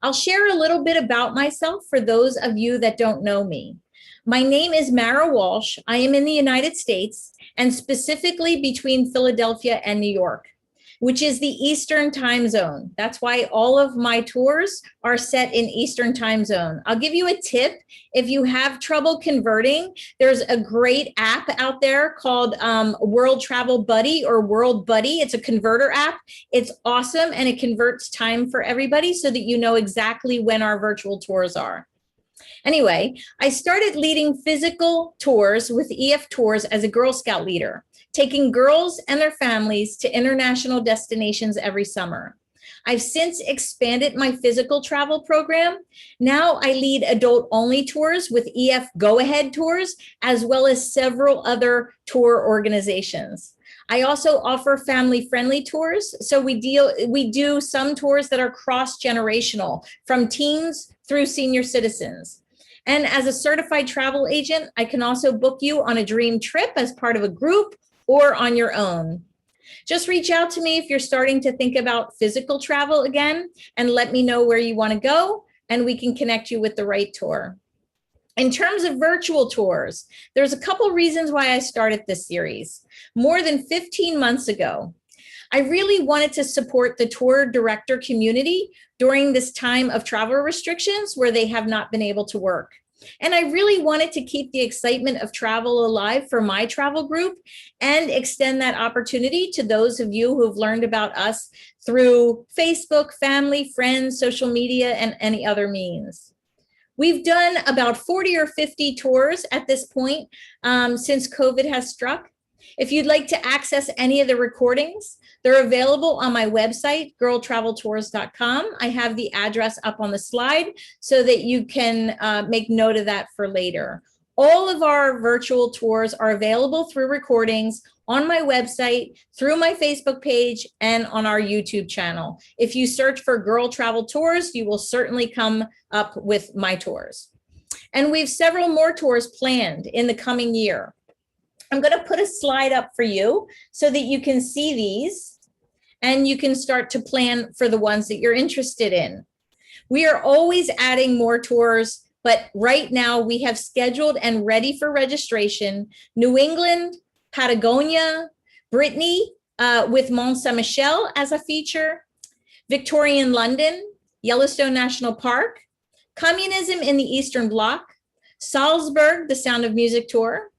I'll share a little bit about myself for those of you that don't know me. My name is Mara Walsh. I am in the United States and specifically between Philadelphia and New York, which is the Eastern time zone. That's why all of my tours are set in Eastern time zone. I'll give you a tip. If you have trouble converting, there's a great app out there called World Travel Buddy or World Buddy. It's a converter app. It's awesome, and it converts time for everybody so that you know exactly when our virtual tours are. Anyway, I started leading physical tours with EF Tours as a Girl Scout leader, taking girls and their families to international destinations every summer. I've since expanded my physical travel program. Now I lead adult-only tours with EF Go-Ahead Tours, as well as several other tour organizations. I also offer family-friendly tours. So we do some tours that are cross-generational, from teens through senior citizens. And as a certified travel agent, I can also book you on a dream trip as part of a group or on your own. Just reach out to me if you're starting to think about physical travel again, and let me know where you want to go, and we can connect you with the right tour. In terms of virtual tours, there's a couple reasons why I started this series. More than 15 months ago, I really wanted to support the tour director community during this time of travel restrictions where they have not been able to work. And I really wanted to keep the excitement of travel alive for my travel group and extend that opportunity to those of you who've learned about us through Facebook, family, friends, social media, and any other means. We've done about 40 or 50 tours at this point since COVID has struck. If you'd like to access any of the recordings, they're available on my website, girltraveltours.com. I have the address up on the slide so that you can make note of that for later. All of our virtual tours are available through recordings on my website, through my Facebook page, and on our YouTube channel. If you search for Girl Travel Tours, you will certainly come up with my tours. And we have several more tours planned in the coming year. I'm going to put a slide up for you so that you can see these and you can start to plan for the ones that you're interested in. We are always adding more tours, but right now we have scheduled and ready for registration New England, Patagonia, Brittany with Mont Saint-Michel as a feature, Victorian London, Yellowstone National Park, Communism in the Eastern Bloc, Salzburg, the Sound of Music Tour,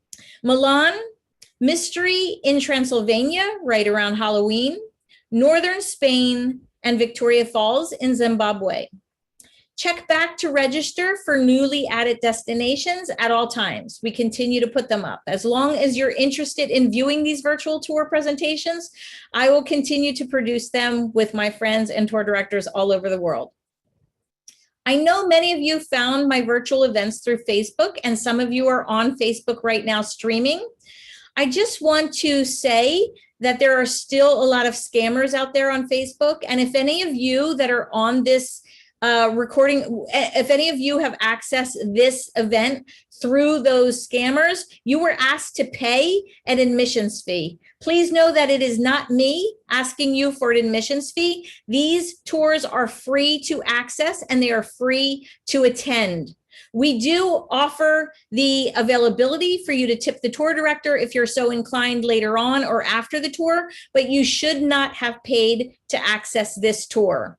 Milan, Mystery in Transylvania, right around Halloween, Northern Spain, and Victoria Falls in Zimbabwe. Check back to register for newly added destinations at all times. We continue to put them up. As long as you're interested in viewing these virtual tour presentations, I will continue to produce them with my friends and tour directors all over the world. I know many of you found my virtual events through Facebook, and some of you are on Facebook right now streaming. I just want to say that there are still a lot of scammers out there on Facebook. And if any of you that are on this recording, if any of you have accessed this event through those scammers, you were asked to pay an admissions fee. Please know that it is not me asking you for an admissions fee. These tours are free to access and they are free to attend. We do offer the availability for you to tip the tour director if you're so inclined later on or after the tour, but you should not have paid to access this tour.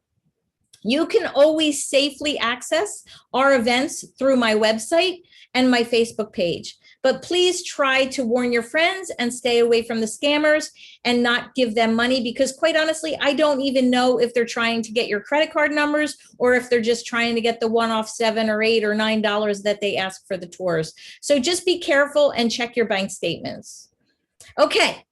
You can always safely access our events through my website and my Facebook page. But please try to warn your friends and stay away from the scammers and not give them money, because quite honestly, I don't even know if they're trying to get your credit card numbers or if they're just trying to get the one-off $7 or $8 or $9 that they ask for the tours. So just be careful and check your bank statements. Okay,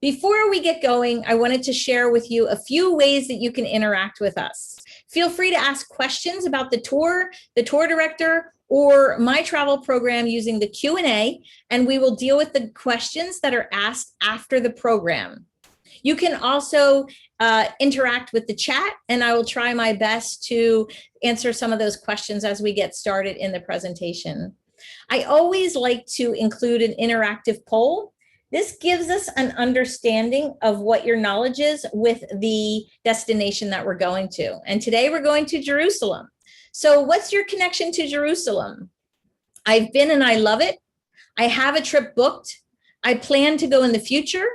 before we get going, I wanted to share with you a few ways that you can interact with us. Feel free to ask questions about the tour director, or my travel program using the Q&A, and we will deal with the questions that are asked after the program. You can also interact with the chat, and I will try my best to answer some of those questions as we get started in the presentation. I always like to include an interactive poll. This gives us an understanding of what your knowledge is with the destination that we're going to. And today we're going to Jerusalem. So what's your connection to Jerusalem? I've been and I love it. I have a trip booked. I plan to go in the future.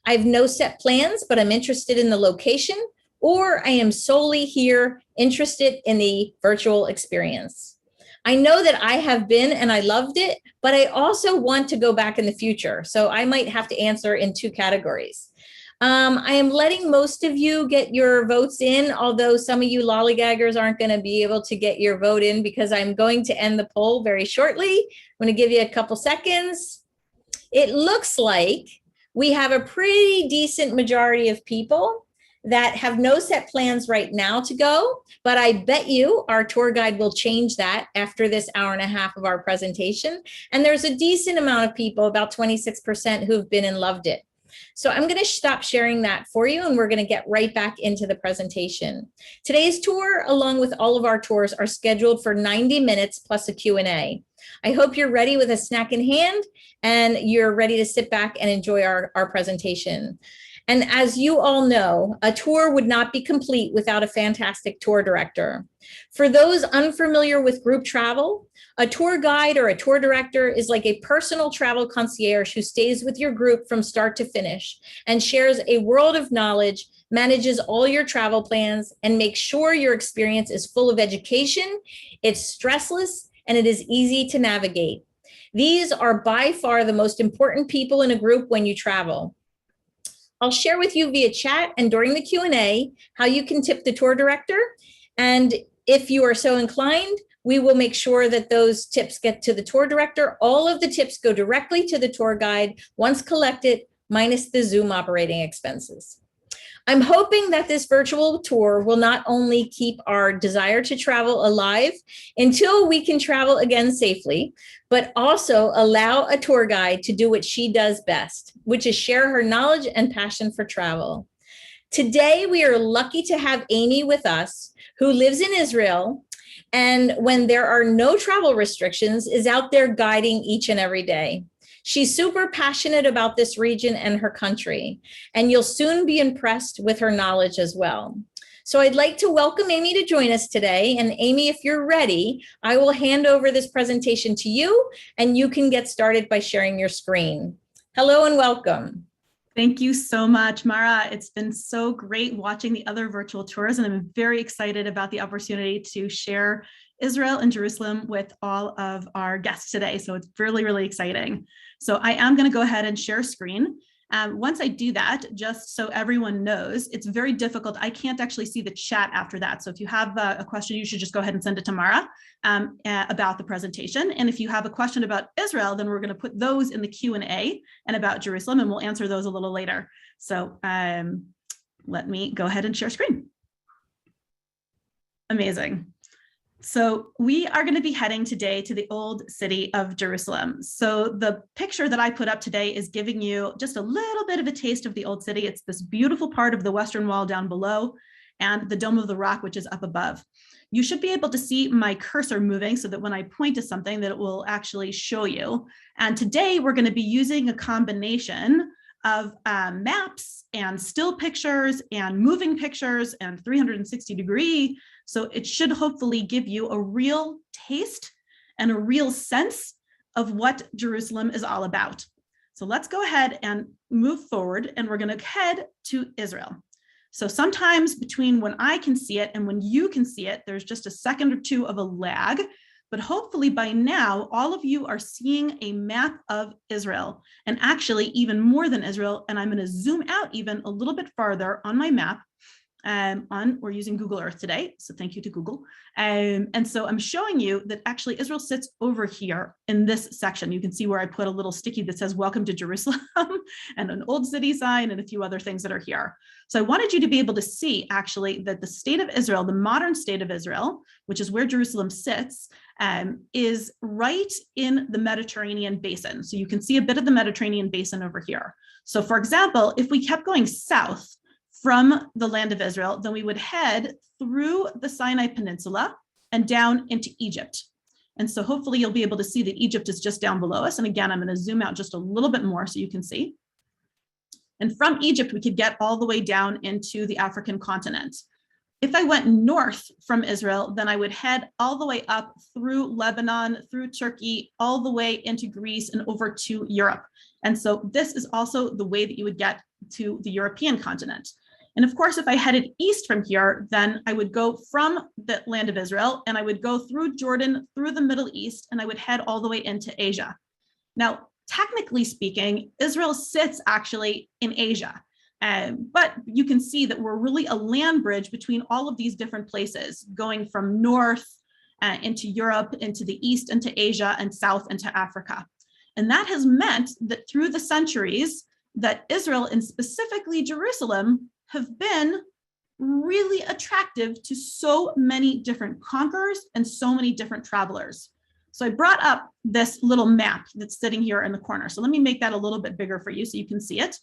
I have no set plans, but I'm interested in the location, or I am solely here interested in the virtual experience. I know that I have been and I loved it, but I also want to go back in the future. So I might have to answer in two categories. I am letting most of you get your votes in, although some of you lollygaggers aren't going to be able to get your vote in because I'm going to end the poll very shortly. I'm going to give you a couple seconds. It looks like we have a pretty decent majority of people that have no set plans right now to go, but I bet you our tour guide will change that after this hour and a half of our presentation. And there's a decent amount of people, about 26%, who've been and loved it. So I'm going to stop sharing that for you, and we're going to get right back into the presentation. Today's tour, along with all of our tours, are scheduled for 90 minutes plus a Q&A. I hope you're ready with a snack in hand and you're ready to sit back and enjoy our presentation. And as you all know, a tour would not be complete without a fantastic tour director. For those unfamiliar with group travel, a tour guide or a tour director is like a personal travel concierge who stays with your group from start to finish and shares a world of knowledge, manages all your travel plans, and makes sure your experience is full of education, it's stressless, and it is easy to navigate. These are by far the most important people in a group when you travel. I'll share with you via chat and during the Q&A how you can tip the tour director. And if you are so inclined, we will make sure that those tips get to the tour director. All of the tips go directly to the tour guide once collected, minus the Zoom operating expenses. I'm hoping that this virtual tour will not only keep our desire to travel alive until we can travel again safely, but also allow a tour guide to do what she does best, which is share her knowledge and passion for travel. Today, we are lucky to have Amy with us, who lives in Israel, and when there are no travel restrictions, is out there guiding each and every day. She's super passionate about this region and her country, and you'll soon be impressed with her knowledge as well. So I'd like to welcome Amy to join us today. And Amy, if you're ready, I will hand over this presentation to you, and you can get started by sharing your screen. Hello and welcome. Thank you so much, Mara. It's been so great watching the other virtual tours, and I'm very excited about the opportunity to share Israel and Jerusalem with all of our guests today. So it's really, really exciting. So I am going to go ahead and share screen. Once I do that, just so everyone knows, it's very difficult. I can't actually see the chat after that. So if you have a question, you should just go ahead and send it to Mara about the presentation. And if you have a question about Israel, then we're going to put those in the Q&A and about Jerusalem, and we'll answer those a little later. So let me go ahead and share screen. Amazing. So we are going to be heading today to the old city of Jerusalem. So the picture that I put up today is giving you just a little bit of a taste of the old city. It's this beautiful part of the Western Wall down below and the Dome of the Rock, which is up above. You should be able to see my cursor moving so that when I point to something that it will actually show you. And today we're going to be using a combination of maps and still pictures and moving pictures and 360-degree. So it should hopefully give you a real taste and a real sense of what Jerusalem is all about. So let's go ahead and move forward, and we're going to head to Israel. So sometimes between when I can see it and when you can see it, there's just a second or two of a lag. But hopefully by now, all of you are seeing a map of Israel, and actually even more than Israel. And I'm going to zoom out even a little bit farther on my map. We're using Google Earth today, so thank you to Google. And so I'm showing you that actually Israel sits over here in this section. You can see where I put a little sticky that says "Welcome to Jerusalem" and an old city sign and a few other things that are here. So I wanted you to be able to see actually that the state of Israel, the modern state of Israel, which is where Jerusalem sits, is right in the Mediterranean basin. So you can see a bit of the Mediterranean basin over here. So for example, if we kept going south from the land of Israel, then we would head through the Sinai Peninsula and down into Egypt. And so hopefully you'll be able to see that Egypt is just down below us. And again, I'm going to zoom out just a little bit more so you can see. And from Egypt, we could get all the way down into the African continent. If I went north from Israel, then I would head all the way up through Lebanon, through Turkey, all the way into Greece and over to Europe. And so this is also the way that you would get to the European continent. And of course, if I headed east from here, then I would go from the land of Israel and I would go through Jordan, through the Middle East, and I would head all the way into Asia. Now, technically speaking, Israel sits actually in Asia. But you can see that we're really a land bridge between all of these different places, going from north into Europe, into the east, into Asia, and south into Africa. And that has meant that through the centuries that Israel, and specifically Jerusalem, have been really attractive to so many different conquerors and so many different travelers. So I brought up this little map that's sitting here in the corner. So let me make that a little bit bigger for you so you can see it.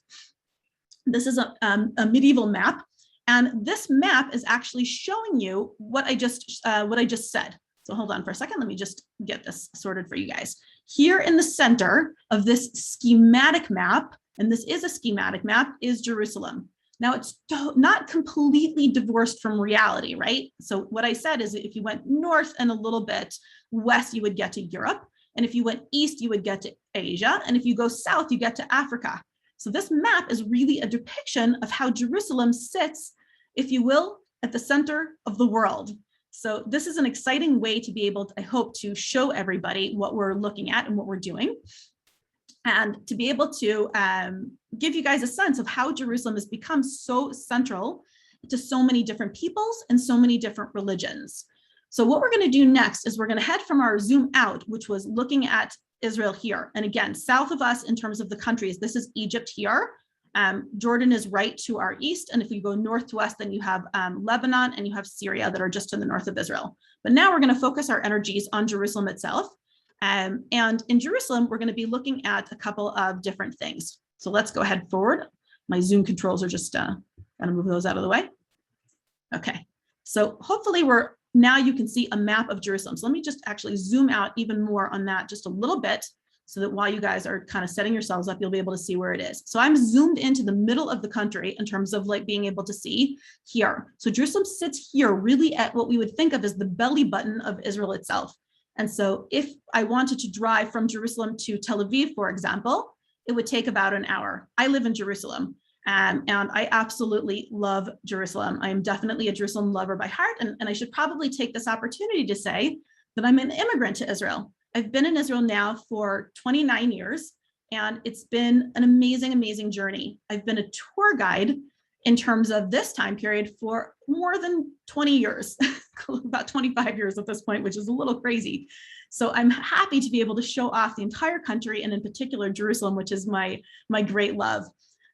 This is a medieval map, and this map is actually showing you what I just said. So hold on for a second. Let me just get this sorted for you guys. Here in the center of this schematic map, and this is a schematic map, is Jerusalem. Now it's not completely divorced from reality, right? So what I said is if you went north and a little bit west, you would get to Europe. And if you went east, you would get to Asia. And if you go south, you get to Africa. So this map is really a depiction of how Jerusalem sits, if you will, at the center of the world. So this is an exciting way to be able to, I hope, to show everybody what we're looking at and what we're doing, and to be able to give you guys a sense of how Jerusalem has become so central to so many different peoples and so many different religions. So what we're going to do next is we're going to head from our zoom out, which was looking at Israel here. And again, south of us in terms of the countries, this is Egypt here. Jordan is right to our east. And if you go north to us, then you have Lebanon and you have Syria that are just to the north of Israel. But now we're going to focus our energies on Jerusalem itself. And in Jerusalem, we're going to be looking at a couple of different things. So let's go ahead forward. My zoom controls are just going to move those out of the way. Okay, so hopefully now you can see a map of Jerusalem. So let me just actually zoom out even more on that just a little bit so that while you guys are kind of setting yourselves up, you'll be able to see where it is. So I'm zoomed into the middle of the country in terms of like being able to see here. So Jerusalem sits here really at what we would think of as the belly button of Israel itself. And so if I wanted to drive from Jerusalem to Tel Aviv, for example, it would take about an hour. I live in Jerusalem. And I absolutely love Jerusalem. I am definitely a Jerusalem lover by heart. And I should probably take this opportunity to say that I'm an immigrant to Israel. I've been in Israel now for 29 years, and it's been an amazing, amazing journey. I've been a tour guide in terms of this time period for more than 20 years, about 25 years at this point, which is a little crazy. So I'm happy to be able to show off the entire country, and in particular, Jerusalem, which is my great love.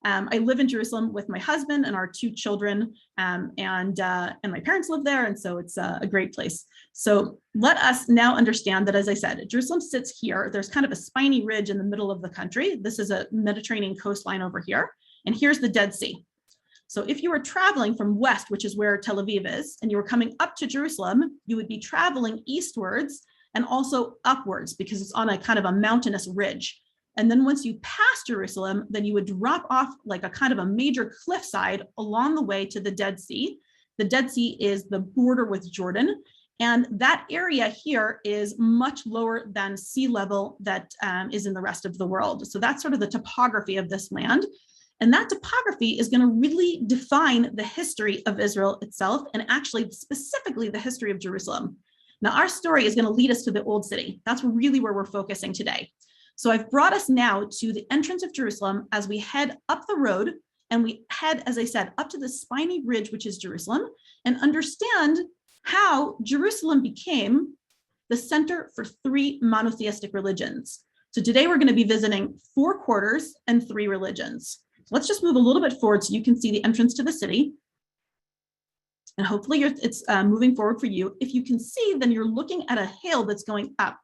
I live in Jerusalem with my husband and our 2 children, and my parents live there, and so it's a great place. So let us now understand that, as I said, Jerusalem sits here. There's kind of a spiny ridge in the middle of the country. This is a Mediterranean coastline over here, and here's the Dead Sea. So if you were traveling from west, which is where Tel Aviv is, and you were coming up to Jerusalem, you would be traveling eastwards and also upwards because it's on a kind of a mountainous ridge. And then once you pass Jerusalem, then you would drop off like a kind of a major cliffside along the way to the Dead Sea. The Dead Sea is the border with Jordan. And that area here is much lower than sea level that is in the rest of the world. So that's sort of the topography of this land. And that topography is going to really define the history of Israel itself, and actually specifically the history of Jerusalem. Now, our story is going to lead us to the Old City. That's really where we're focusing today. So I've brought us now to the entrance of Jerusalem as we head up the road, and we head, as I said, up to the Spiny Bridge, which is Jerusalem, and understand how Jerusalem became the center for 3 monotheistic religions. So today we're going to be visiting 4 quarters and 3 religions. So let's just move a little bit forward so you can see the entrance to the city. And hopefully it's moving forward for you. If you can see, then you're looking at a hill that's going up.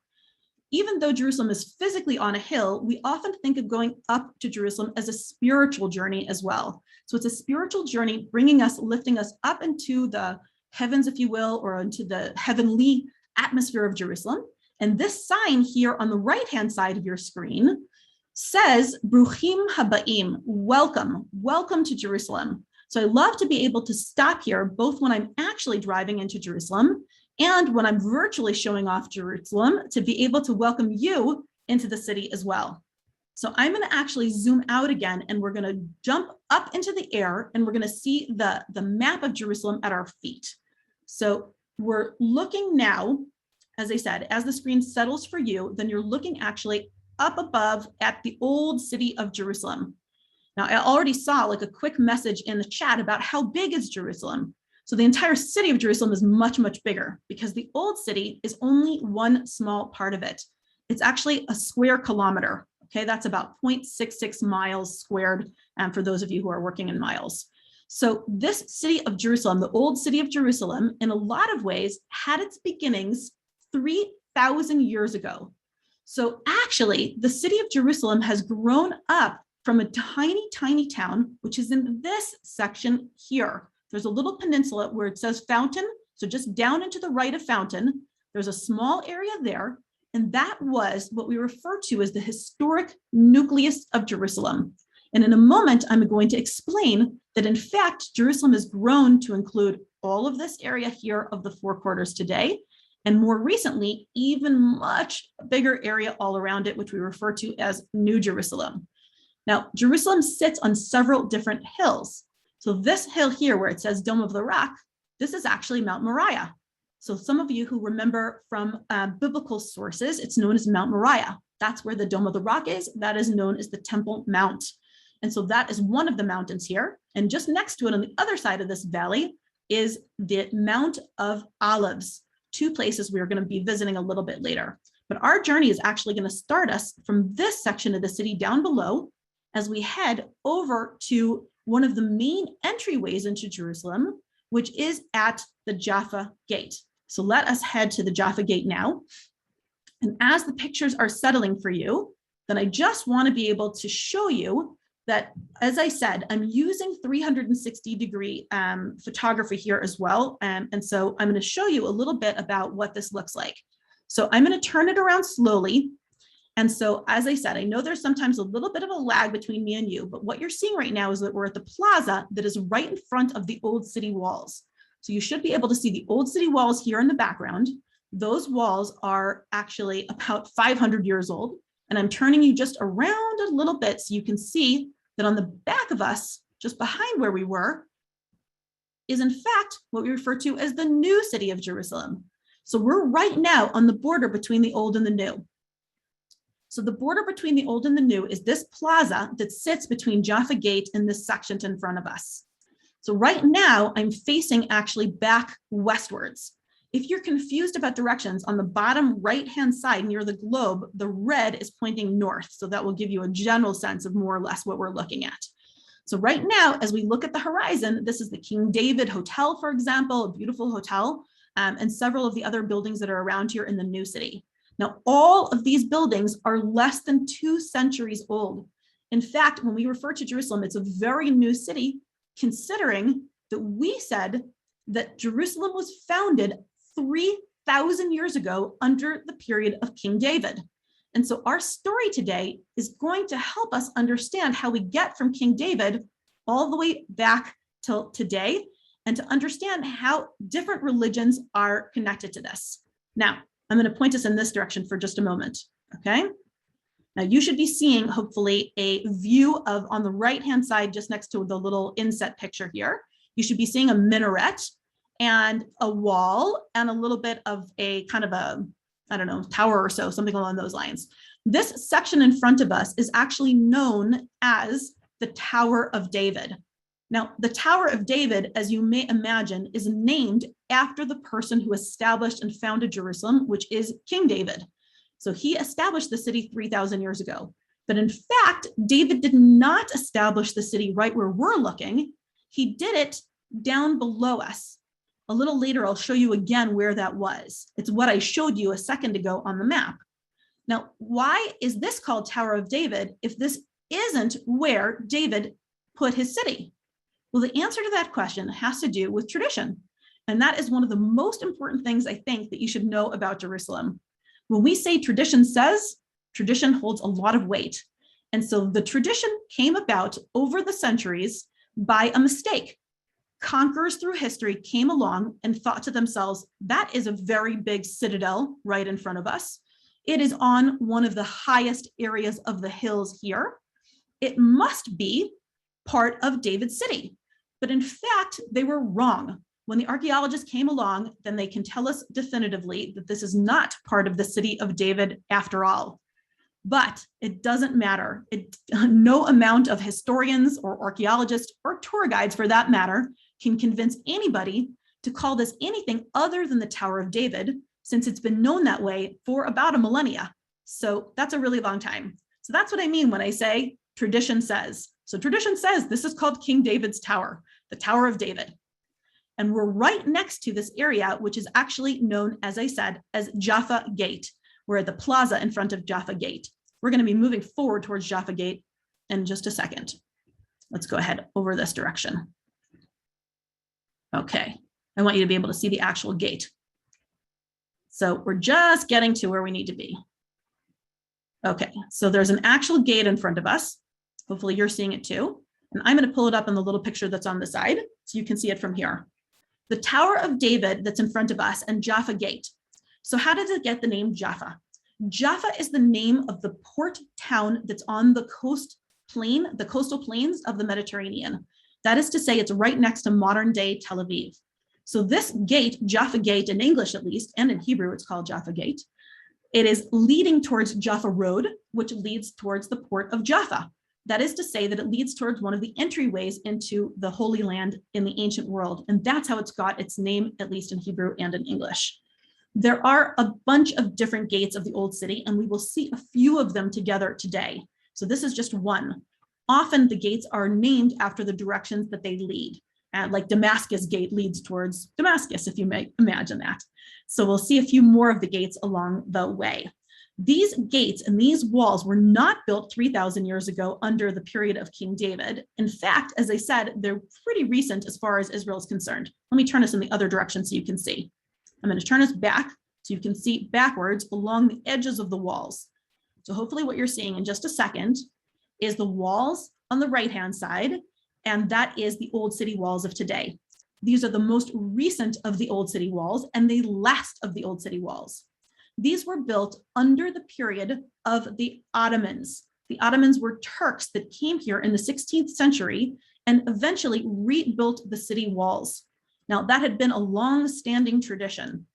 Even though Jerusalem is physically on a hill, we often think of going up to Jerusalem as a spiritual journey as well. So it's a spiritual journey lifting us up into the heavens, if you will, or into the heavenly atmosphere of Jerusalem. And this sign here on the right-hand side of your screen says, Bruchim Habaim, welcome to Jerusalem. So I love to be able to stop here, both when I'm actually driving into Jerusalem and when I'm virtually showing off Jerusalem, to be able to welcome you into the city as well. So I'm going to actually zoom out again, and we're going to jump up into the air, and we're going to see the map of Jerusalem at our feet. So we're looking now, as I said, as the screen settles for you, then you're looking actually up above at the old city of Jerusalem. Now, I already saw like a quick message in the chat about how big is Jerusalem. So the entire city of Jerusalem is much, much bigger, because the old city is only one small part of it. It's actually a square kilometer. Okay, that's about 0.66 miles squared, for those of you who are working in miles. So this city of Jerusalem, the old city of Jerusalem, in a lot of ways had its beginnings 3,000 years ago. So actually, the city of Jerusalem has grown up from a tiny, tiny town, which is in this section here. There's a little peninsula where it says Fountain. So just down and to the right of Fountain, there's a small area there. And that was what we refer to as the historic nucleus of Jerusalem. And in a moment, I'm going to explain that, in fact, Jerusalem has grown to include all of this area here of the four quarters today, and more recently, even much bigger area all around it, which we refer to as New Jerusalem. Now, Jerusalem sits on several different hills. So this hill here, where it says Dome of the Rock, this is actually Mount Moriah. So some of you who remember from biblical sources, it's known as Mount Moriah. That's where the Dome of the Rock is. That is known as the Temple Mount. And so that is one of the mountains here. And just next to it on the other side of this valley is the Mount of Olives, two places we're going to be visiting a little bit later. But our journey is actually going to start us from this section of the city down below as we head over to one of the main entryways into Jerusalem, which is at the Jaffa Gate. So let us head to the Jaffa Gate now. And as the pictures are settling for you, then I just want to be able to show you that, as I said, I'm using 360-degree photography here as well. And so I'm going to show you a little bit about what this looks like. So I'm going to turn it around slowly. And so, as I said, I know there's sometimes a little bit of a lag between me and you, but what you're seeing right now is that we're at the plaza that is right in front of the old city walls. So you should be able to see the old city walls here in the background. Those walls are actually about 500 years old. And I'm turning you just around a little bit so you can see that on the back of us, just behind where we were, is in fact what we refer to as the new city of Jerusalem. So we're right now on the border between the old and the new. So the border between the old and the new is this plaza that sits between Jaffa Gate and this section in front of us. So right now I'm facing actually back westwards. If you're confused about directions, on the bottom right-hand side near the globe, the red is pointing north. So that will give you a general sense of more or less what we're looking at. So right now, as we look at the horizon, this is the King David Hotel, for example, a beautiful hotel, and several of the other buildings that are around here in the new city. Now, all of these buildings are less than 2 centuries old. In fact, when we refer to Jerusalem, it's a very new city, considering that we said that Jerusalem was founded 3,000 years ago under the period of King David. And so our story today is going to help us understand how we get from King David all the way back till today, and to understand how different religions are connected to this. Now, I'm going to point us in this direction for just a moment, okay? Now you should be seeing, hopefully, a view of, on the right-hand side, just next to the little inset picture here, you should be seeing a minaret and a wall and a little bit of a kind of a, I don't know, tower or so, something along those lines. This section in front of us is actually known as the Tower of David. Now, the Tower of David, as you may imagine, is named after the person who established and founded Jerusalem, which is King David. So he established the city 3,000 years ago. But in fact, David did not establish the city right where we're looking. He did it down below us. A little later, I'll show you again where that was. It's what I showed you a second ago on the map. Now, why is this called Tower of David if this isn't where David put his city? Well, the answer to that question has to do with tradition. And that is one of the most important things I think that you should know about Jerusalem. When we say tradition says, tradition holds a lot of weight. And so the tradition came about over the centuries by a mistake. conquerors through history came along and thought to themselves, that is a very big citadel right in front of us. It is on one of the highest areas of the hills here. It must be part of David's city. But in fact, they were wrong. When the archaeologists came along, then they can tell us definitively that this is not part of the city of David after all. But it doesn't matter. No amount of historians or archaeologists or tour guides, for that matter, can convince anybody to call this anything other than the Tower of David, since it's been known that way for about a millennia. So that's a really long time. So that's what I mean when I say tradition says. So tradition says this is called King David's Tower, the Tower of David. And we're right next to this area, which is actually known, as I said, as Jaffa Gate. We're at the plaza in front of Jaffa Gate. We're going to be moving forward towards Jaffa Gate in just a second. Let's go ahead over this direction. Okay, I want you to be able to see the actual gate. So we're just getting to where we need to be. Okay, so there's an actual gate in front of us. Hopefully you're seeing it too. And I'm going to pull it up in the little picture that's on the side so you can see it from here. The Tower of David that's in front of us and Jaffa Gate. So how does it get the name Jaffa? Jaffa is the name of the port town that's on the coastal plains of the Mediterranean. That is to say, it's right next to modern day Tel Aviv. So this gate, Jaffa Gate in English at least, and in Hebrew it's called Jaffa Gate, it is leading towards Jaffa Road, which leads towards the port of Jaffa. That is to say that it leads towards one of the entryways into the Holy Land in the ancient world. And that's how it's got its name, at least in Hebrew and in English. There are a bunch of different gates of the Old City, and we will see a few of them together today. So this is just one. Often the gates are named after the directions that they lead. Like Damascus Gate leads towards Damascus, if you may imagine that. So we'll see a few more of the gates along the way. These gates and these walls were not built 3,000 years ago under the period of King David. In fact, as I said, they're pretty recent as far as Israel is concerned. Let me turn us in the other direction so you can see. I'm going to turn us back so you can see backwards along the edges of the walls. So hopefully what you're seeing in just a second is the walls on the right-hand side, and that is the Old City walls of today. These are the most recent of the Old City walls and the last of the Old City walls. These were built under the period of the Ottomans. The Ottomans were Turks that came here in the 16th century and eventually rebuilt the city walls. Now, that had been a long-standing tradition.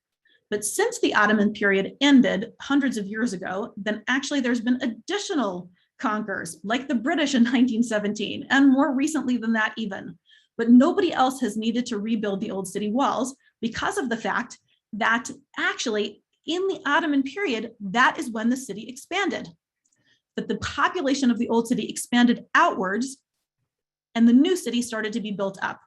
But since the Ottoman period ended hundreds of years ago, then actually there's been additional conquerors, like the British in 1917, and more recently than that even. But nobody else has needed to rebuild the Old City walls because of the fact that actually in the Ottoman period, that is when the city expanded. That the population of the Old City expanded outwards and the new city started to be built up.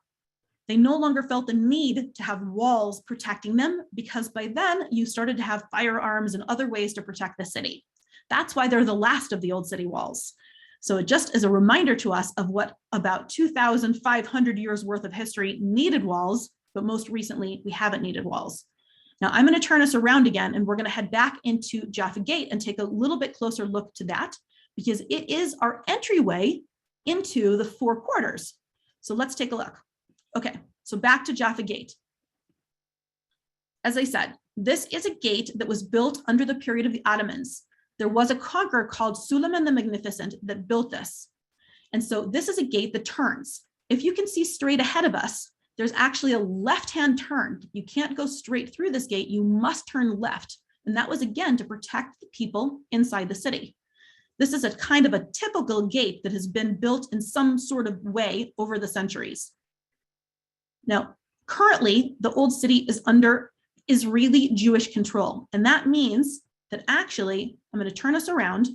They no longer felt the need to have walls protecting them because by then you started to have firearms and other ways to protect the city. That's why they're the last of the Old City walls. So it just is a reminder to us of what about 2,500 years worth of history needed walls, but most recently we haven't needed walls. Now I'm going to turn us around again and we're going to head back into Jaffa Gate and take a little bit closer look to that because it is our entryway into the four quarters. So let's take a look. Okay, so back to Jaffa Gate. As I said, this is a gate that was built under the period of the Ottomans. There was a conqueror called Suleiman the Magnificent that built this. And so this is a gate that turns. If you can see straight ahead of us, there's actually a left-hand turn. You can't go straight through this gate, you must turn left. And that was again to protect the people inside the city. This is a kind of a typical gate that has been built in some sort of way over the centuries. Now, currently, the Old City is under Israeli Jewish control. And that means that actually, I'm going to turn us around,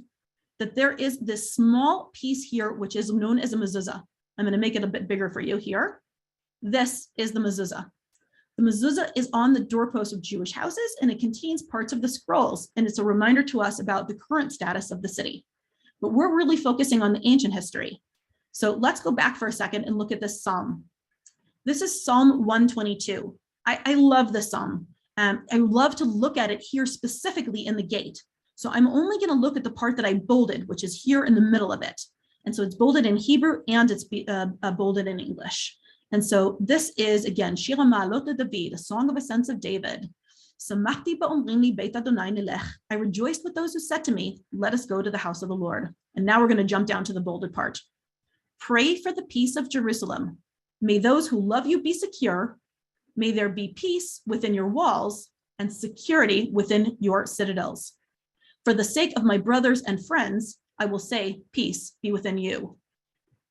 that there is this small piece here, which is known as a mezuzah. I'm going to make it a bit bigger for you here. This is the mezuzah. The mezuzah is on the doorpost of Jewish houses, and it contains parts of the scrolls, and it's a reminder to us about the current status of the city. But we're really focusing on the ancient history. So let's go back for a second and look at this psalm. This is Psalm 122. I love this psalm. I love to look at it here specifically in the gate. So I'm only going to look at the part that I bolded, which is here in the middle of it. And so it's bolded in Hebrew and it's bolded in English. And so this is, again, Shir HaMa'alot LeDavid, a song of ascents of David. Samachti ba'omrim li beit Adonai nilech. I rejoiced with those who said to me, let us go to the house of the Lord. And now we're going to jump down to the bolded part. Pray for the peace of Jerusalem. May those who love you be secure. May there be peace within your walls and security within your citadels. For the sake of my brothers and friends, I will say, peace be within you.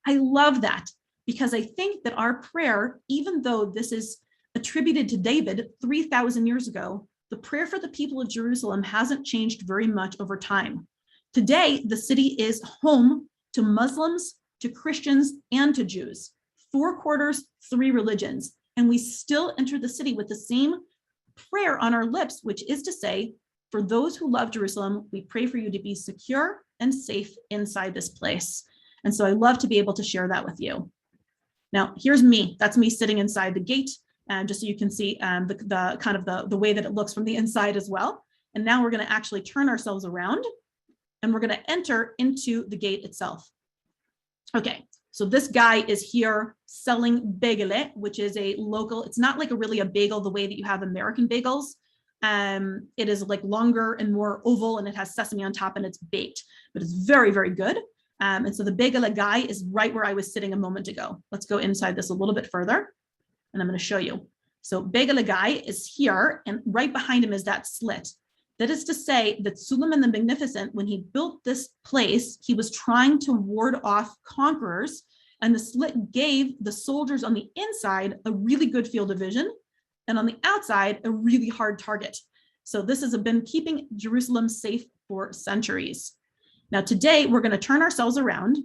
I love that because I think that our prayer, even though this is attributed to David 3,000 years ago, the prayer for the people of Jerusalem hasn't changed very much over time. Today, the city is home to Muslims, to Christians, and to Jews. 4 quarters, 3 religions. And we still enter the city with the same prayer on our lips, which is to say, for those who love Jerusalem, we pray for you to be secure and safe inside this place. And so I love to be able to share that with you. Now, here's me. That's me sitting inside the gate, just so you can see the kind of the way that it looks from the inside as well. And now we're going to actually turn ourselves around and we're going to enter into the gate itself. Okay, so this guy is here selling bagel, which is a local, it's not like really a bagel the way that you have American bagels. It is like longer and more oval and it has sesame on top and it's baked, but it's very, very good. And so the bagel guy is right where I was sitting a moment ago. Let's go inside this a little bit further and I'm going to show you. So bagel guy is here and right behind him is that slit. That is to say that Suleiman the Magnificent, when he built this place, he was trying to ward off conquerors, and the slit gave the soldiers on the inside a really good field of vision, and on the outside, a really hard target. So this has been keeping Jerusalem safe for centuries. Now today, we're going to turn ourselves around,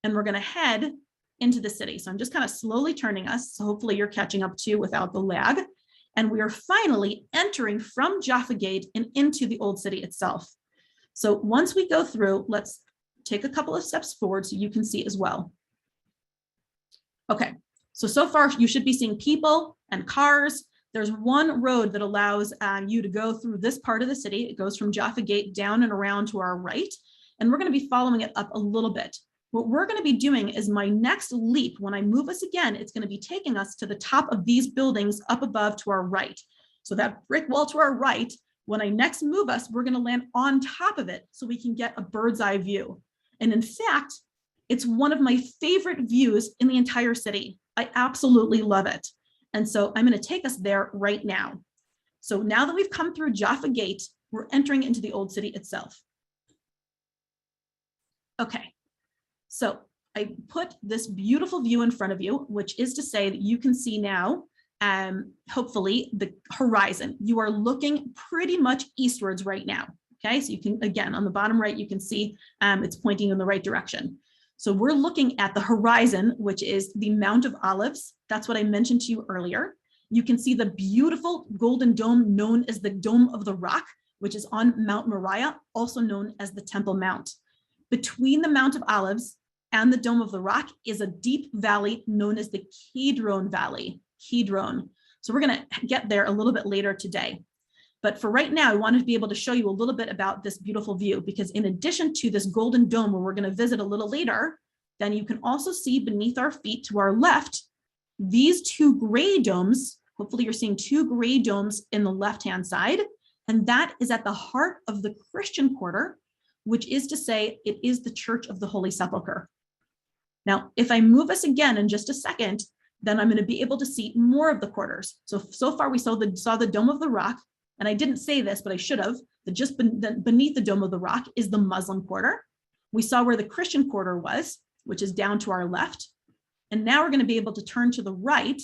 and we're going to head into the city. So I'm just kind of slowly turning us, so hopefully you're catching up too without the lag. And we are finally entering from Jaffa Gate and into the old city itself. So once we go through, let's take a couple of steps forward so you can see as well. Okay, so far you should be seeing people and cars. There's one road that allows you to go through this part of the city. It goes from Jaffa Gate down and around to our right, and we're going to be following it up a little bit. What we're going to be doing is my next leap, when I move us again, it's going to be taking us to the top of these buildings up above to our right. So that brick wall to our right, when I next move us, we're going to land on top of it so we can get a bird's eye view. And in fact, it's one of my favorite views in the entire city. I absolutely love it. And so I'm going to take us there right now. So now that we've come through Jaffa Gate, we're entering into the old city itself. Okay. So I put this beautiful view in front of you, which is to say that you can see now, hopefully, the horizon. You are looking pretty much eastwards right now. Okay, so you can, again, on the bottom right, you can see it's pointing in the right direction. So we're looking at the horizon, which is the Mount of Olives. That's what I mentioned to you earlier. You can see the beautiful golden dome known as the Dome of the Rock, which is on Mount Moriah, also known as the Temple Mount. Between the Mount of Olives and the Dome of the Rock is a deep valley known as the Kedron Valley, Kedron. So we're going to get there a little bit later today. But for right now, I wanted to be able to show you a little bit about this beautiful view, because in addition to this golden dome, where we're going to visit a little later, then you can also see beneath our feet to our left, these 2 gray domes. Hopefully you're seeing 2 gray domes in the left-hand side. And that is at the heart of the Christian quarter, which is to say it is the Church of the Holy Sepulchre. Now, if I move us again in just a second, then I'm going to be able to see more of the quarters. So far we saw the Dome of the Rock, and I didn't say this, but I should have, that just beneath the Dome of the Rock is the Muslim quarter. We saw where the Christian quarter was, which is down to our left. And now we're going to be able to turn to the right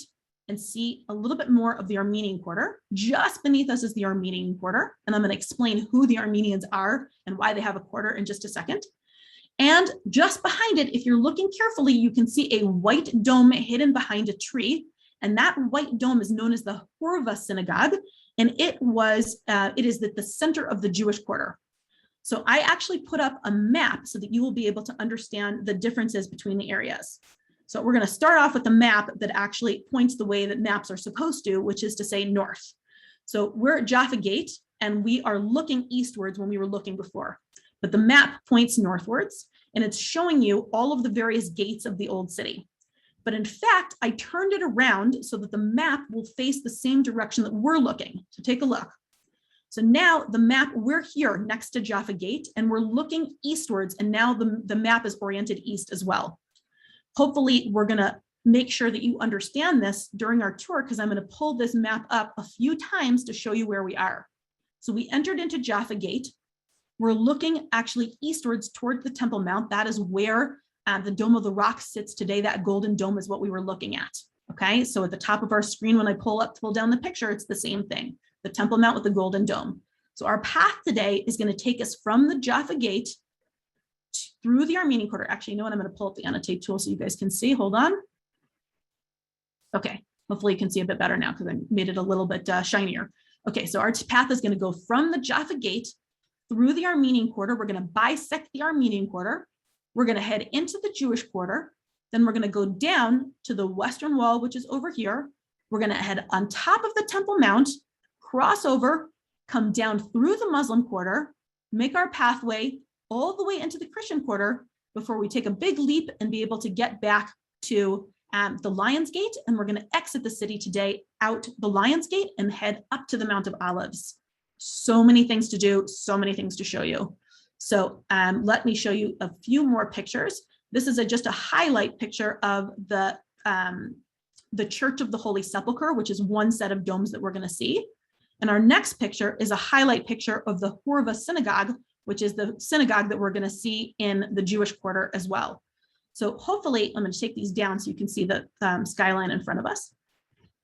and see a little bit more of the Armenian quarter. Just beneath us is the Armenian quarter. And I'm going to explain who the Armenians are and why they have a quarter in just a second. And just behind it, if you're looking carefully, you can see a white dome hidden behind a tree. And that white dome is known as the Horva Synagogue. And it is at the center of the Jewish quarter. So I actually put up a map so that you will be able to understand the differences between the areas. So we're going to start off with a map that actually points the way that maps are supposed to, which is to say north. So we're at Jaffa Gate, and we are looking eastwards when we were looking before. But the map points northwards, and it's showing you all of the various gates of the old city. But in fact, I turned it around so that the map will face the same direction that we're looking. So take a look. So now the map, we're here next to Jaffa Gate, and we're looking eastwards, and now the map is oriented east as well. Hopefully, we're going to make sure that you understand this during our tour, because I'm going to pull this map up a few times to show you where we are. So we entered into Jaffa Gate. We're looking actually eastwards toward the Temple Mount. That is where the Dome of the Rock sits today. That golden dome is what we were looking at. Okay, so at the top of our screen, when I pull down the picture, it's the same thing. The Temple Mount with the golden dome. So our path today is going to take us from the Jaffa Gate through the Armenian Quarter. Actually, you know what? I'm going to pull up the annotate tool so you guys can see. Hold on. Okay, hopefully you can see a bit better now because I made it a little bit shinier. Okay, so our path is going to go from the Jaffa Gate through the Armenian Quarter. We're going to bisect the Armenian Quarter. We're going to head into the Jewish Quarter. Then we're going to go down to the Western Wall, which is over here. We're going to head on top of the Temple Mount, cross over, come down through the Muslim Quarter, make our pathway all the way into the Christian Quarter before we take a big leap and be able to get back to the Lion's Gate. And we're going to exit the city today out the Lion's Gate and head up to the Mount of Olives. So many things to do, so many things to show you. So let me show you a few more pictures. This is just a highlight picture of the Church of the Holy Sepulchre, which is one set of domes that we're going to see. And our next picture is a highlight picture of the Horva Synagogue, which is the synagogue that we're going to see in the Jewish Quarter as well. So hopefully, I'm going to take these down so you can see the skyline in front of us.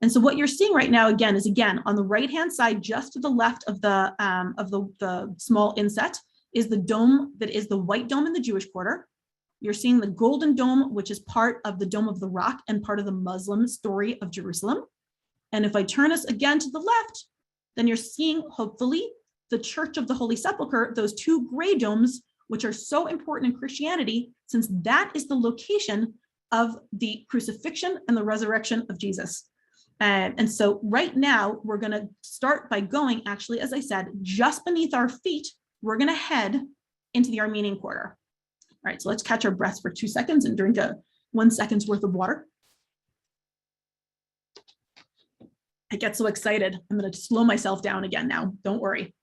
And so what you're seeing right now, again, is on the right-hand side, just to the left of the small inset, is the dome that is the white dome in the Jewish Quarter. You're seeing the golden dome, which is part of the Dome of the Rock and part of the Muslim story of Jerusalem. And if I turn us again to the left, then you're seeing, hopefully, the Church of the Holy Sepulchre, those two gray domes, which are so important in Christianity, since that is the location of the crucifixion and the resurrection of Jesus. And so right now, we're going to start by going, actually, as I said, just beneath our feet, we're going to head into the Armenian Quarter. All right, so let's catch our breaths for 2 seconds and drink 1 second's worth of water. I get so excited. I'm going to slow myself down again now. Don't worry.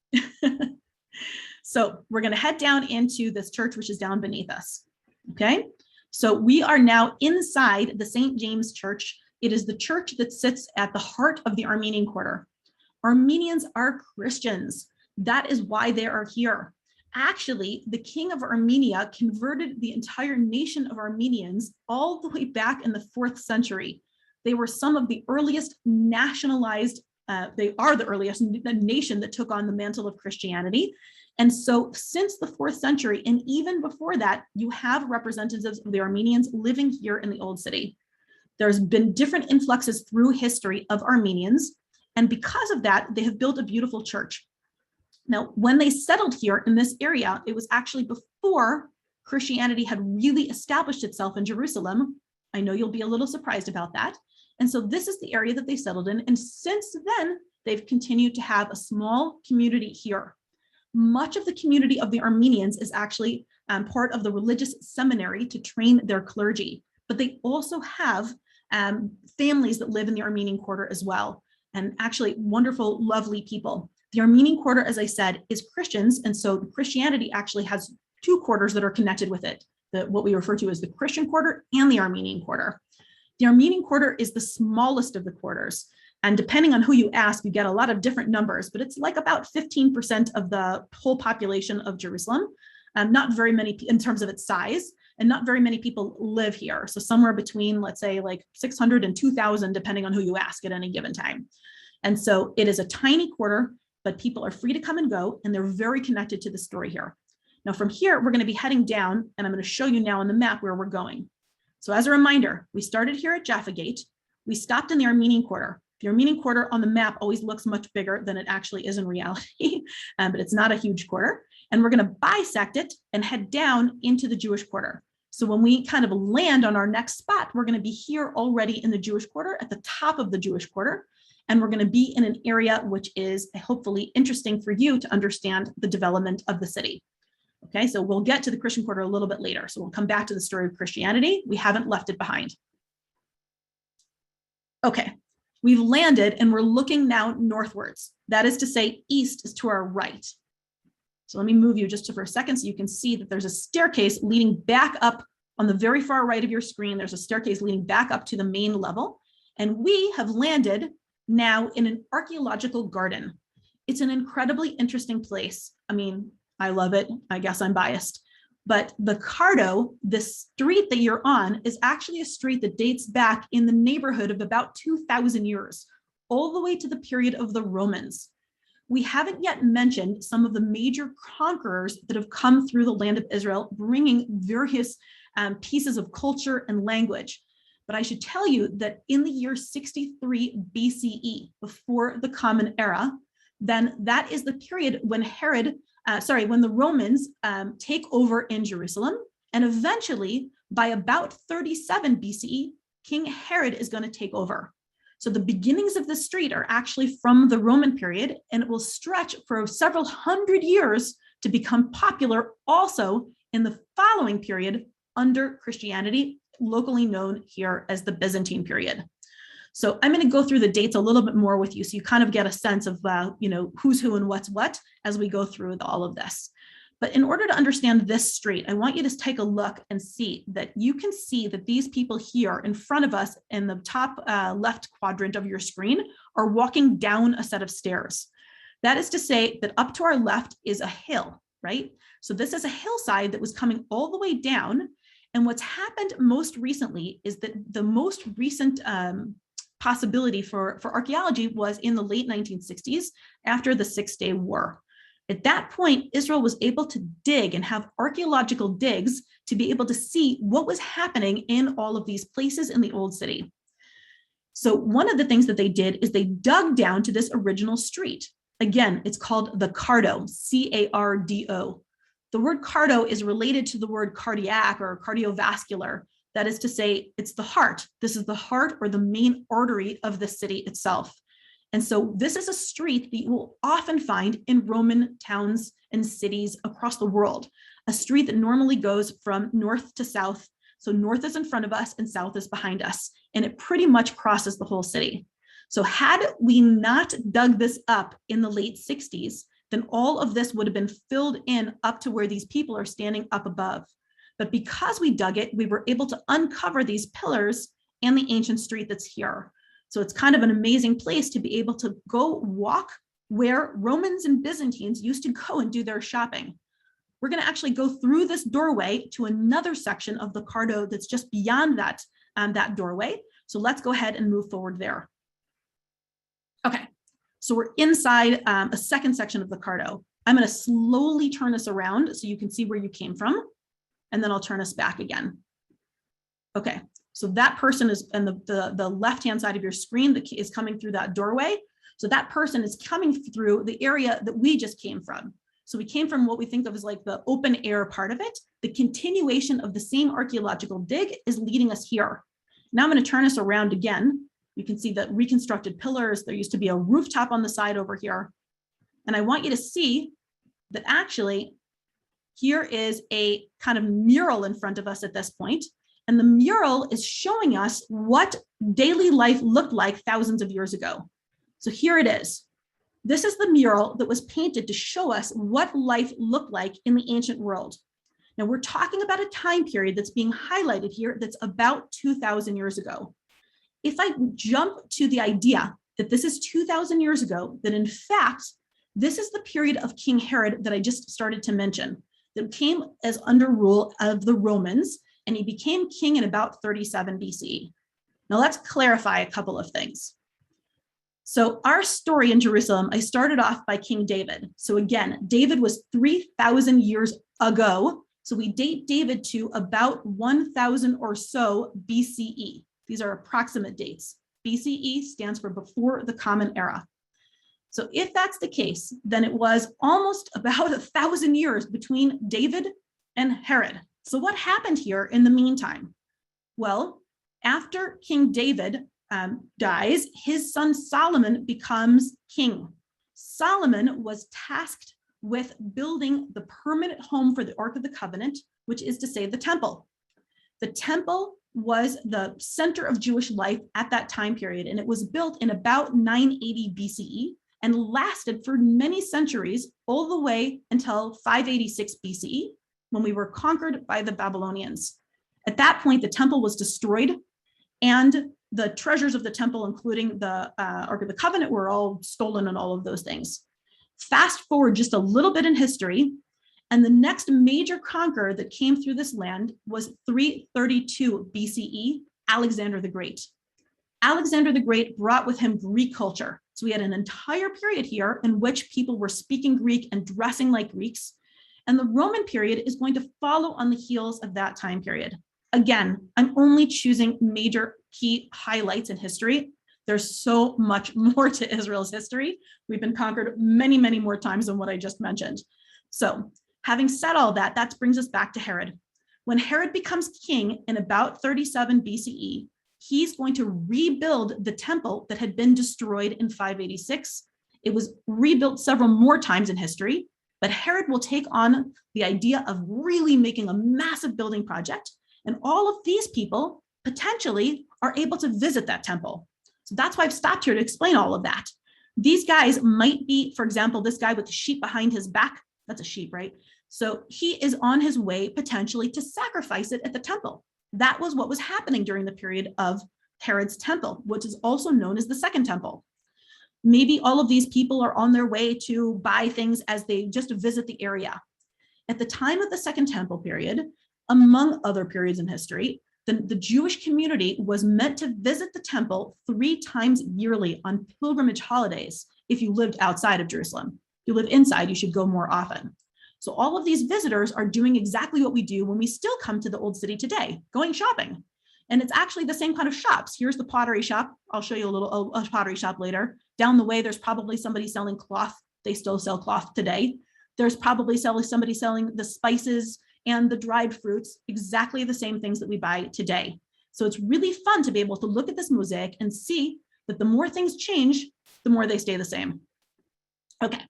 So we're going to head down into this church, which is down beneath us. Okay, so we are now inside the St. James Church. It is the church that sits at the heart of the Armenian Quarter. Armenians are Christians. That is why they are here. Actually, the king of Armenia converted the entire nation of Armenians all the way back in the 4th century. They were some of the earliest nationalized, they are the earliest nation that took on the mantle of Christianity. And so since the 4th century, and even before that, you have representatives of the Armenians living here in the Old City. There's been different influxes through history of Armenians. And because of that, they have built a beautiful church. Now, when they settled here in this area, it was actually before Christianity had really established itself in Jerusalem. I know you'll be a little surprised about that. And so this is the area that they settled in. And since then, they've continued to have a small community here. Much of the community of the Armenians is actually part of the religious seminary to train their clergy, but they also have families that live in the Armenian Quarter as well. And actually wonderful, lovely people. The Armenian Quarter, as I said, is Christians, and so Christianity actually has 2 quarters that are connected with it, what we refer to as the Christian Quarter and the Armenian Quarter. The Armenian Quarter is the smallest of the quarters, and depending on who you ask, you get a lot of different numbers, but it's like about 15% of the whole population of Jerusalem, not very many in terms of its size, and not very many people live here. So somewhere between, let's say, like 600 and 2,000, depending on who you ask at any given time. And so it is a tiny quarter, but people are free to come and go, and they're very connected to the story here. Now from here, we're going to be heading down, and I'm going to show you now on the map where we're going. So as a reminder, we started here at Jaffa Gate. We stopped in the Armenian Quarter. The Armenian Quarter on the map always looks much bigger than it actually is in reality, but it's not a huge quarter. And we're going to bisect it and head down into the Jewish Quarter. So when we kind of land on our next spot, we're going to be here already in the Jewish Quarter, at the top of the Jewish Quarter. And we're going to be in an area which is hopefully interesting for you to understand the development of the city. Okay, so we'll get to the Christian Quarter a little bit later. So we'll come back to the story of Christianity. We haven't left it behind. Okay, we've landed and we're looking now northwards. That is to say, east is to our right. So let me move you just for a second so you can see that there's a staircase leading back up on the very far right of your screen. There's a staircase leading back up to the main level. And we have landed now in an archaeological garden. It's an incredibly interesting place. I mean, I love it. I guess I'm biased. But the Cardo, the street that you're on, is actually a street that dates back in the neighborhood of about 2,000 years, all the way to the period of the Romans. We haven't yet mentioned some of the major conquerors that have come through the land of Israel, bringing various pieces of culture and language. But I should tell you that in the year 63 BCE, before the Common Era, then that is the period when when the Romans take over in Jerusalem, and eventually by about 37 BCE, King Herod is going to take over. So the beginnings of the street are actually from the Roman period, and it will stretch for several hundred years to become popular also in the following period under Christianity, locally known here as the Byzantine period. So I'm going to go through the dates a little bit more with you so you kind of get a sense of who's who and what's what as we go through all of this. But in order to understand this street, I want you to take a look and see that you can see that these people here in front of us in the top left quadrant of your screen are walking down a set of stairs. That is to say that up to our left is a hill, right? So this is a hillside that was coming all the way down. And what's happened most recently is that the most recent possibility for archaeology was in the late 1960s after the Six-Day War. At that point, Israel was able to dig and have archaeological digs to be able to see what was happening in all of these places in the Old City. So one of the things that they did is they dug down to this original street. Again, it's called the Cardo, C-A-R-D-O. The word cardo is related to the word cardiac or cardiovascular. That is to say, it's the heart. This is the heart or the main artery of the city itself. And so this is a street that you will often find in Roman towns and cities across the world, a street that normally goes from north to south. So north is in front of us and south is behind us, and it pretty much crosses the whole city. So had we not dug this up in the late 60s, then all of this would have been filled in up to where these people are standing up above. But because we dug it, we were able to uncover these pillars and the ancient street that's here. So it's kind of an amazing place to be able to go walk where Romans and Byzantines used to go and do their shopping. We're going to actually go through this doorway to another section of the Cardo that's just beyond that, that doorway. So let's go ahead and move forward there. Okay, so we're inside a second section of the Cardo. I'm going to slowly turn this around so you can see where you came from, and then I'll turn us back again. Okay, so that person is on the left-hand side of your screen that is coming through that doorway. So that person is coming through the area that we just came from. So we came from what we think of as like the open air part of it. The continuation of the same archaeological dig is leading us here. Now I'm going to turn us around again. You can see the reconstructed pillars. There used to be a rooftop on the side over here. And I want you to see that actually here is a kind of mural in front of us at this point. And the mural is showing us what daily life looked like thousands of years ago. So here it is. This is the mural that was painted to show us what life looked like in the ancient world. Now we're talking about a time period that's being highlighted here that's about 2,000 years ago. If I jump to the idea that this is 2,000 years ago, then in fact, this is the period of King Herod that I just started to mention, that came as under rule of the Romans, and he became king in about 37 BCE. Now let's clarify a couple of things. So our story in Jerusalem, I started off by King David. So again, David was 3,000 years ago. So we date David to about 1,000 or so BCE. These are approximate dates. BCE stands for before the Common Era. So if that's the case, then it was almost about 1,000 years between David and Herod. So what happened here in the meantime? Well, after King David dies, his son Solomon becomes king. Solomon was tasked with building the permanent home for the Ark of the Covenant, which is to say the temple. The temple was the center of Jewish life at that time period. And it was built in about 980 BCE and lasted for many centuries, all the way until 586 BCE, when we were conquered by the Babylonians. At that point, the temple was destroyed, and the treasures of the temple, including the Ark of the Covenant, were all stolen and all of those things. Fast forward just a little bit in history, and the next major conqueror that came through this land was 332 BCE, Alexander the Great. Alexander the Great brought with him Greek culture. So we had an entire period here in which people were speaking Greek and dressing like Greeks. And the Roman period is going to follow on the heels of that time period. Again, I'm only choosing major key highlights in history. There's so much more to Israel's history. We've been conquered many, many more times than what I just mentioned. So having said all that, that brings us back to Herod. When Herod becomes king in about 37 BCE, he's going to rebuild the temple that had been destroyed in 586. It was rebuilt several more times in history, but Herod will take on the idea of really making a massive building project. And all of these people potentially are able to visit that temple. So that's why I've stopped here to explain all of that. These guys might be, for example, this guy with the sheep behind his back, that's a sheep, right? So he is on his way potentially to sacrifice it at the temple. That was what was happening during the period of Herod's temple, which is also known as the Second Temple. Maybe all of these people are on their way to buy things as they just visit the area. At the time of the Second Temple period, among other periods in history, the Jewish community was meant to visit the temple 3 times yearly on pilgrimage holidays if you lived outside of Jerusalem. If you live inside, you should go more often. So all of these visitors are doing exactly what we do when we still come to the Old City today, going shopping. And it's actually the same kind of shops. Here's the pottery shop. I'll show you a pottery shop later. Down the way, there's probably somebody selling cloth. They still sell cloth today. There's probably somebody selling the spices and the dried fruits, exactly the same things that we buy today. So it's really fun to be able to look at this mosaic and see that the more things change, the more they stay the same. Okay,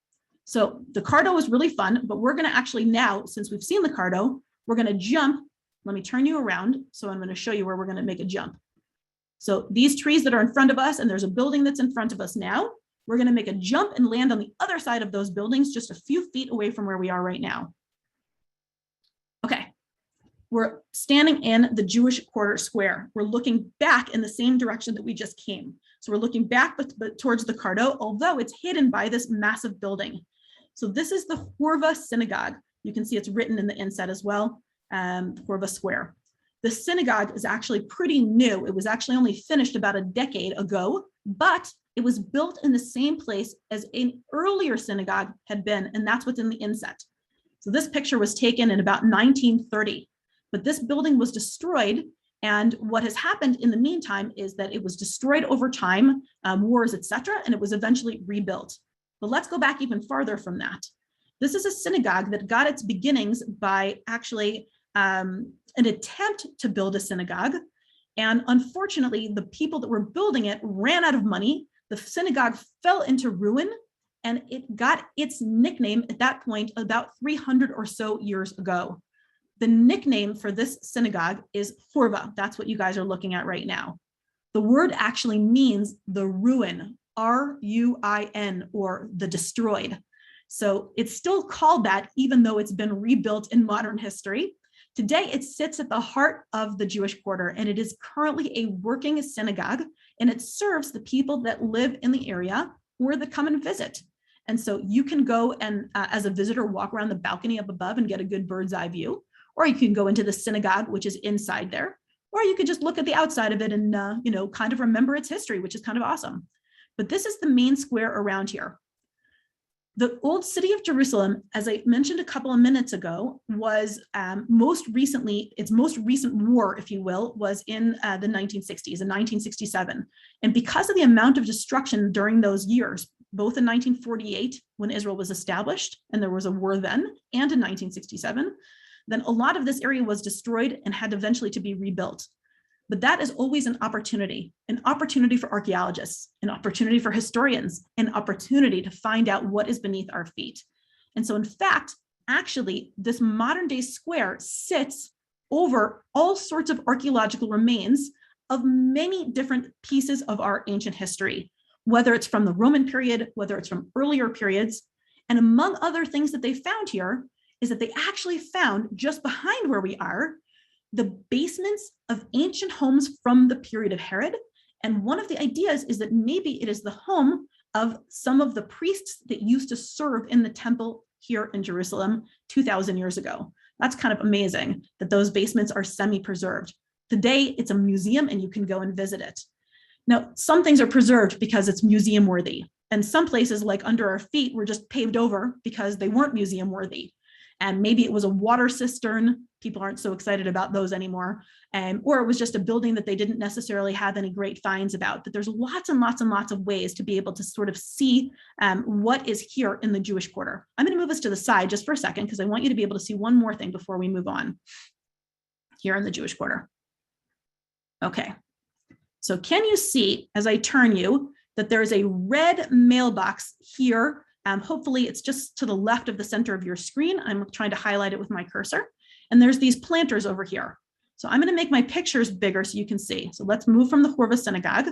so the Cardo is really fun, but we're gonna actually now, since we've seen the Cardo, we're gonna jump. Let me turn you around. So I'm gonna show you where we're gonna make a jump. So these trees that are in front of us, and there's a building that's in front of us now, we're gonna make a jump and land on the other side of those buildings, just a few feet away from where we are right now. Okay, we're standing in the Jewish Quarter Square. We're looking back in the same direction that we just came. So we're looking back but towards the Cardo, although it's hidden by this massive building. So this is the Horva Synagogue. You can see it's written in the inset as well, Horva Square. The synagogue is actually pretty new. It was actually only finished about a decade ago, but it was built in the same place as an earlier synagogue had been, and that's what's in the inset. So this picture was taken in about 1930, but this building was destroyed. And what has happened in the meantime is that it was destroyed over time, wars, etc., and it was eventually rebuilt. But let's go back even farther from that. This is a synagogue that got its beginnings by actually an attempt to build a synagogue. And unfortunately, the people that were building it ran out of money. The synagogue fell into ruin, and it got its nickname at that point about 300 or so years ago. The nickname for this synagogue is Horva. That's what you guys are looking at right now. The word actually means the ruin, R-U-I-N, or the destroyed. So it's still called that, even though it's been rebuilt in modern history. Today, it sits at the heart of the Jewish Quarter, and it is currently a working synagogue, and it serves the people that live in the area or that come and visit. And so you can go and, as a visitor, walk around the balcony up above and get a good bird's eye view, or you can go into the synagogue, which is inside there, or you could just look at the outside of it and, kind of remember its history, which is kind of awesome. But this is the main square around here. The old city of Jerusalem, as I mentioned a couple of minutes ago, was its most recent war, if you will, was in the 1960s, in 1967. And because of the amount of destruction during those years, both in 1948, when Israel was established, and there was a war then, and in 1967, then a lot of this area was destroyed and had eventually to be rebuilt. But that is always an opportunity for archaeologists, an opportunity for historians, an opportunity to find out what is beneath our feet. And so in fact, actually, this modern day square sits over all sorts of archaeological remains of many different pieces of our ancient history, whether it's from the Roman period, whether it's from earlier periods. And among other things that they found here is that they actually found just behind where we are, the basements of ancient homes from the period of Herod. And one of the ideas is that maybe it is the home of some of the priests that used to serve in the temple here in Jerusalem 2,000 years ago. That's kind of amazing that those basements are semi-preserved. Today, it's a museum and you can go and visit it. Now, some things are preserved because it's museum worthy. And some places like under our feet were just paved over because they weren't museum worthy. And maybe it was a water cistern. People aren't so excited about those anymore. Or it was just a building that they didn't necessarily have any great finds about. But there's lots and lots and lots of ways to be able to sort of see what is here in the Jewish quarter. I'm going to move us to the side just for a second because I want you to be able to see one more thing before we move on here in the Jewish quarter. Okay, so can you see as I turn you that there is a red mailbox here? Hopefully it's just to the left of the center of your screen. I'm trying to highlight it with my cursor. And there's these planters over here. So I'm going to make my pictures bigger so you can see. So let's move from the Horva Synagogue.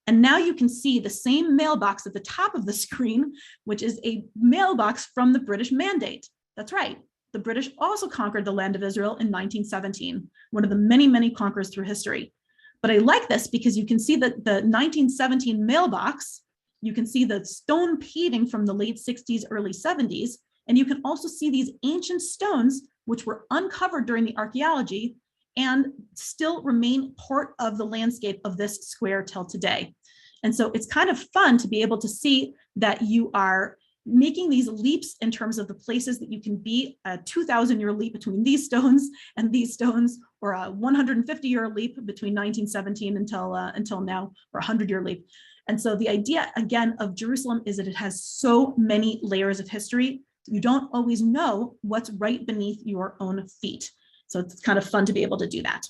And now you can see the same mailbox at the top of the screen, which is a mailbox from the British Mandate. That's right. The British also conquered the land of Israel in 1917, one of the many, many conquerors through history. But I like this because you can see that the 1917 mailbox, you can see the stone paving from the late 60s, early 70s, and you can also see these ancient stones which were uncovered during the archaeology and still remain part of the landscape of this square till today. And so it's kind of fun to be able to see that you are making these leaps in terms of the places that you can be, a 2,000-year leap between these stones and these stones, or a 150-year leap between 1917 until now, or a 100-year leap. And so the idea, again, of Jerusalem is that it has so many layers of history. You don't always know what's right beneath your own feet. So it's kind of fun to be able to do that.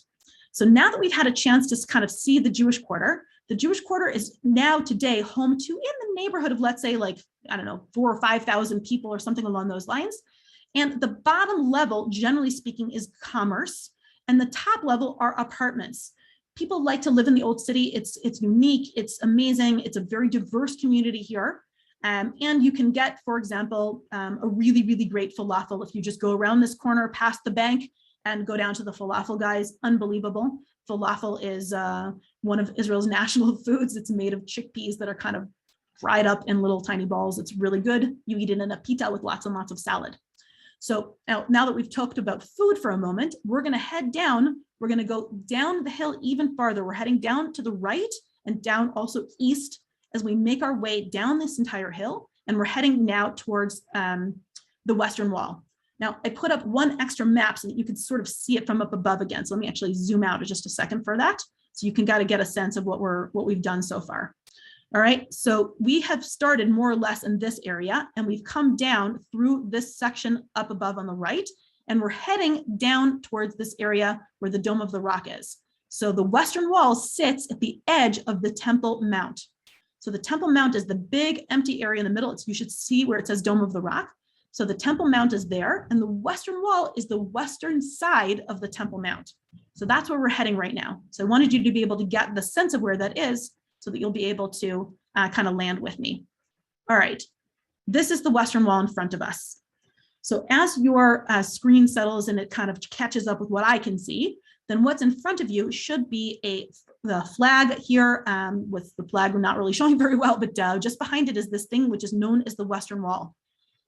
So now that we've had a chance to kind of see the Jewish quarter is now today home to in the neighborhood of, let's say, like, I don't know, 4,000 or 5,000 people or something along those lines. And the bottom level, generally speaking, is commerce. And the top level are apartments. People like to live in the old city. It's unique, it's amazing. It's a very diverse community here. And you can get, for example, a really, really great falafel if you just go around this corner past the bank and go down to the falafel guys. Unbelievable. Falafel is one of Israel's national foods. It's made of chickpeas that are kind of fried up in little tiny balls. It's really good. You eat it in a pita with lots and lots of salad. So now that we've talked about food for a moment, we're going to head down. We're going to go down the hill even farther. We're heading down to the right and down also east as we make our way down this entire hill. And we're heading now towards the Western Wall. Now, I put up one extra map so that you can sort of see it from up above again. So let me actually zoom out just a second for that, so you can get a sense of what we've done so far. All right, so we have started more or less in this area, and we've come down through this section up above on the right, and we're heading down towards this area where the Dome of the Rock is. So the Western Wall sits at the edge of the Temple Mount. So the Temple Mount is the big empty area in the middle. You should see where it says Dome of the Rock. So the Temple Mount is there, and the Western Wall is the western side of the Temple Mount. So that's where we're heading right now. So I wanted you to be able to get the sense of where that is so that you'll be able to kind of land with me. All right, this is the Western Wall in front of us. So as your screen settles and it kind of catches up with what I can see, then what's in front of you should be the flag here, with the flag not really showing very well, but just behind it is this thing which is known as the Western Wall.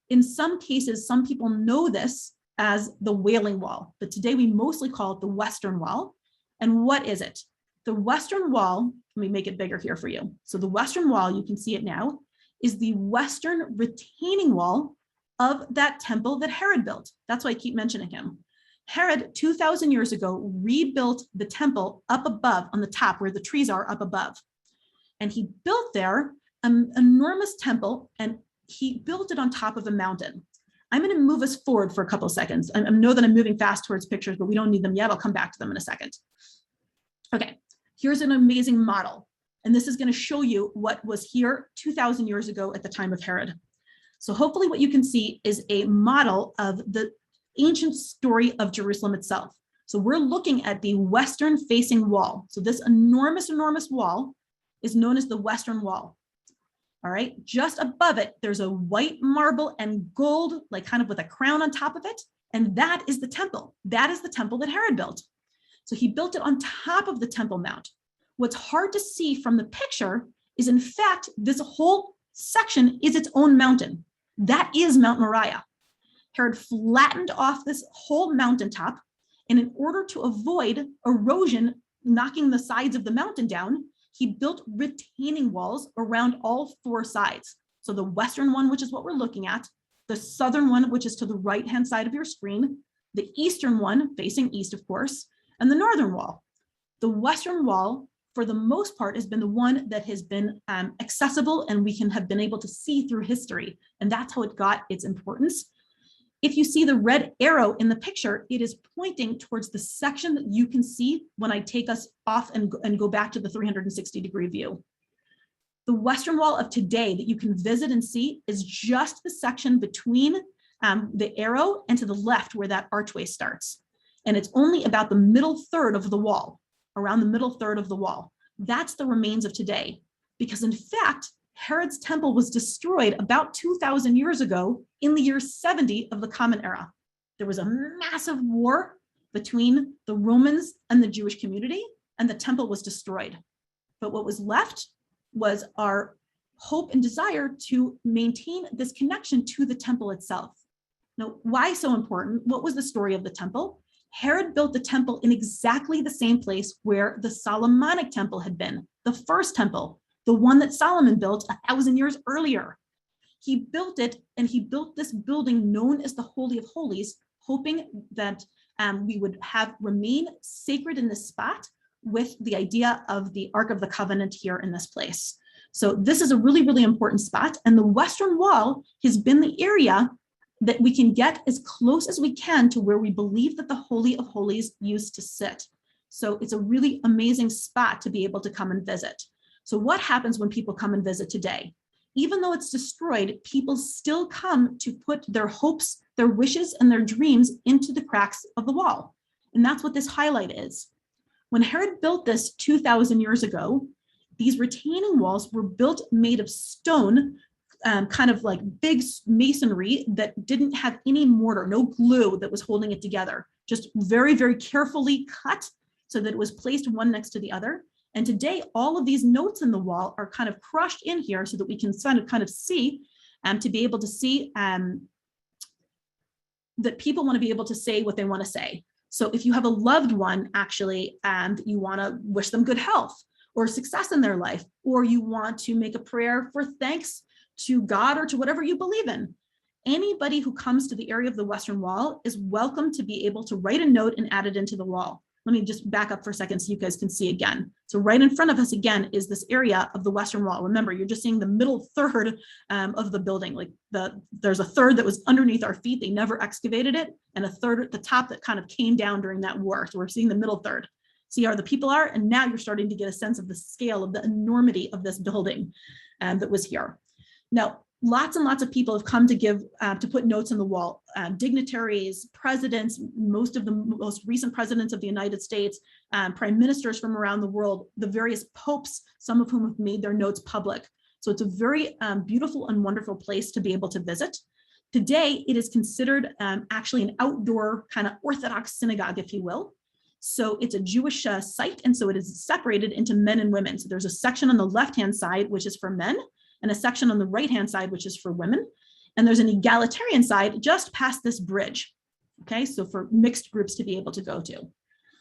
In some cases, some people know this as the Wailing Wall, but today we mostly call it the Western Wall. And what is it? The Western Wall, let me make it bigger here for you. So the Western Wall, you can see it now, is the western retaining wall of that temple that Herod built. That's why I keep mentioning him. Herod, 2,000 years ago, rebuilt the temple up above on the top where the trees are up above. And he built there an enormous temple, and he built it on top of a mountain. I'm going to move us forward for a couple of seconds. I know that I'm moving fast towards pictures, but we don't need them yet. I'll come back to them in a second. Okay, here's an amazing model. And this is going to show you what was here 2,000 years ago at the time of Herod. So hopefully what you can see is a model of the ancient story of Jerusalem itself. So we're looking at the western facing wall. So this enormous, enormous wall is known as the Western Wall. All right, just above it, there's a white marble and gold, like kind of with a crown on top of it. And that is the temple. That is the temple that Herod built. So he built it on top of the Temple Mount. What's hard to see from the picture is, in fact, this whole section is its own mountain. That is Mount Moriah. Herod flattened off this whole mountaintop, and in order to avoid erosion knocking the sides of the mountain down, he built retaining walls around all four sides. So the western one, which is what we're looking at, the southern one, which is to the right-hand side of your screen, the eastern one, facing east, of course, and the northern wall. The western wall, for the most part, has been the one that has been accessible and we have been able to see through history. And that's how it got its importance. If you see the red arrow in the picture, it is pointing towards the section that you can see when I take us off and go back to the 360-degree view. The western wall of today that you can visit and see is just the section between the arrow and to the left where that archway starts. And it's only about the middle third of the wall, around the middle third of the wall. That's the remains of today. Because in fact, Herod's temple was destroyed about 2,000 years ago in the year 70 of the Common Era. There was a massive war between the Romans and the Jewish community, and the temple was destroyed. But what was left was our hope and desire to maintain this connection to the temple itself. Now, why so important? What was the story of the temple? Herod built the temple in exactly the same place where the Solomonic Temple had been, the first temple, the one that Solomon built 1,000 years earlier. He built it, and he built this building known as the Holy of Holies, hoping that we would remain sacred in this spot with the idea of the Ark of the Covenant here in this place. So this is a really, really important spot. And the Western Wall has been the area that we can get as close as we can to where we believe that the Holy of Holies used to sit. So it's a really amazing spot to be able to come and visit. So what happens when people come and visit today? Even though it's destroyed, people still come to put their hopes, their wishes, and their dreams into the cracks of the wall. And that's what this highlight is. When Herod built this 2,000 years ago, these retaining walls were built made of stone, kind of like big masonry that didn't have any mortar, no glue that was holding it together, just very, very carefully cut so that it was placed one next to the other. And today, all of these notes in the wall are kind of crushed in here so that we can kind of see, to be able to see that people want to be able to say what they want to say. So if you have a loved one, actually, and you want to wish them good health or success in their life, or you want to make a prayer for thanks to God or to whatever you believe in, anybody who comes to the area of the Western Wall is welcome to be able to write a note and add it into the wall. Let me just back up for a second so you guys can see again. So right in front of us again is this area of the Western Wall. Remember, you're just seeing the middle third of the building. Like there's a third that was underneath our feet. They never excavated it. And a third at the top that kind of came down during that war. So we're seeing the middle third. See how the people are? And now you're starting to get a sense of the scale of the enormity of this building that was here. Now, lots and lots of people have come to give, to put notes on the wall. Dignitaries, presidents, most of the most recent presidents of the United States, prime ministers from around the world, the various popes, some of whom have made their notes public. So it's a very beautiful and wonderful place to be able to visit. Today, it is considered actually an outdoor kind of Orthodox synagogue, if you will. So it's a Jewish site, and so it is separated into men and women. So there's a section on the left-hand side, which is for men, and a section on the right-hand side, which is for women. And there's an egalitarian side just past this bridge, okay? So for mixed groups to be able to go to.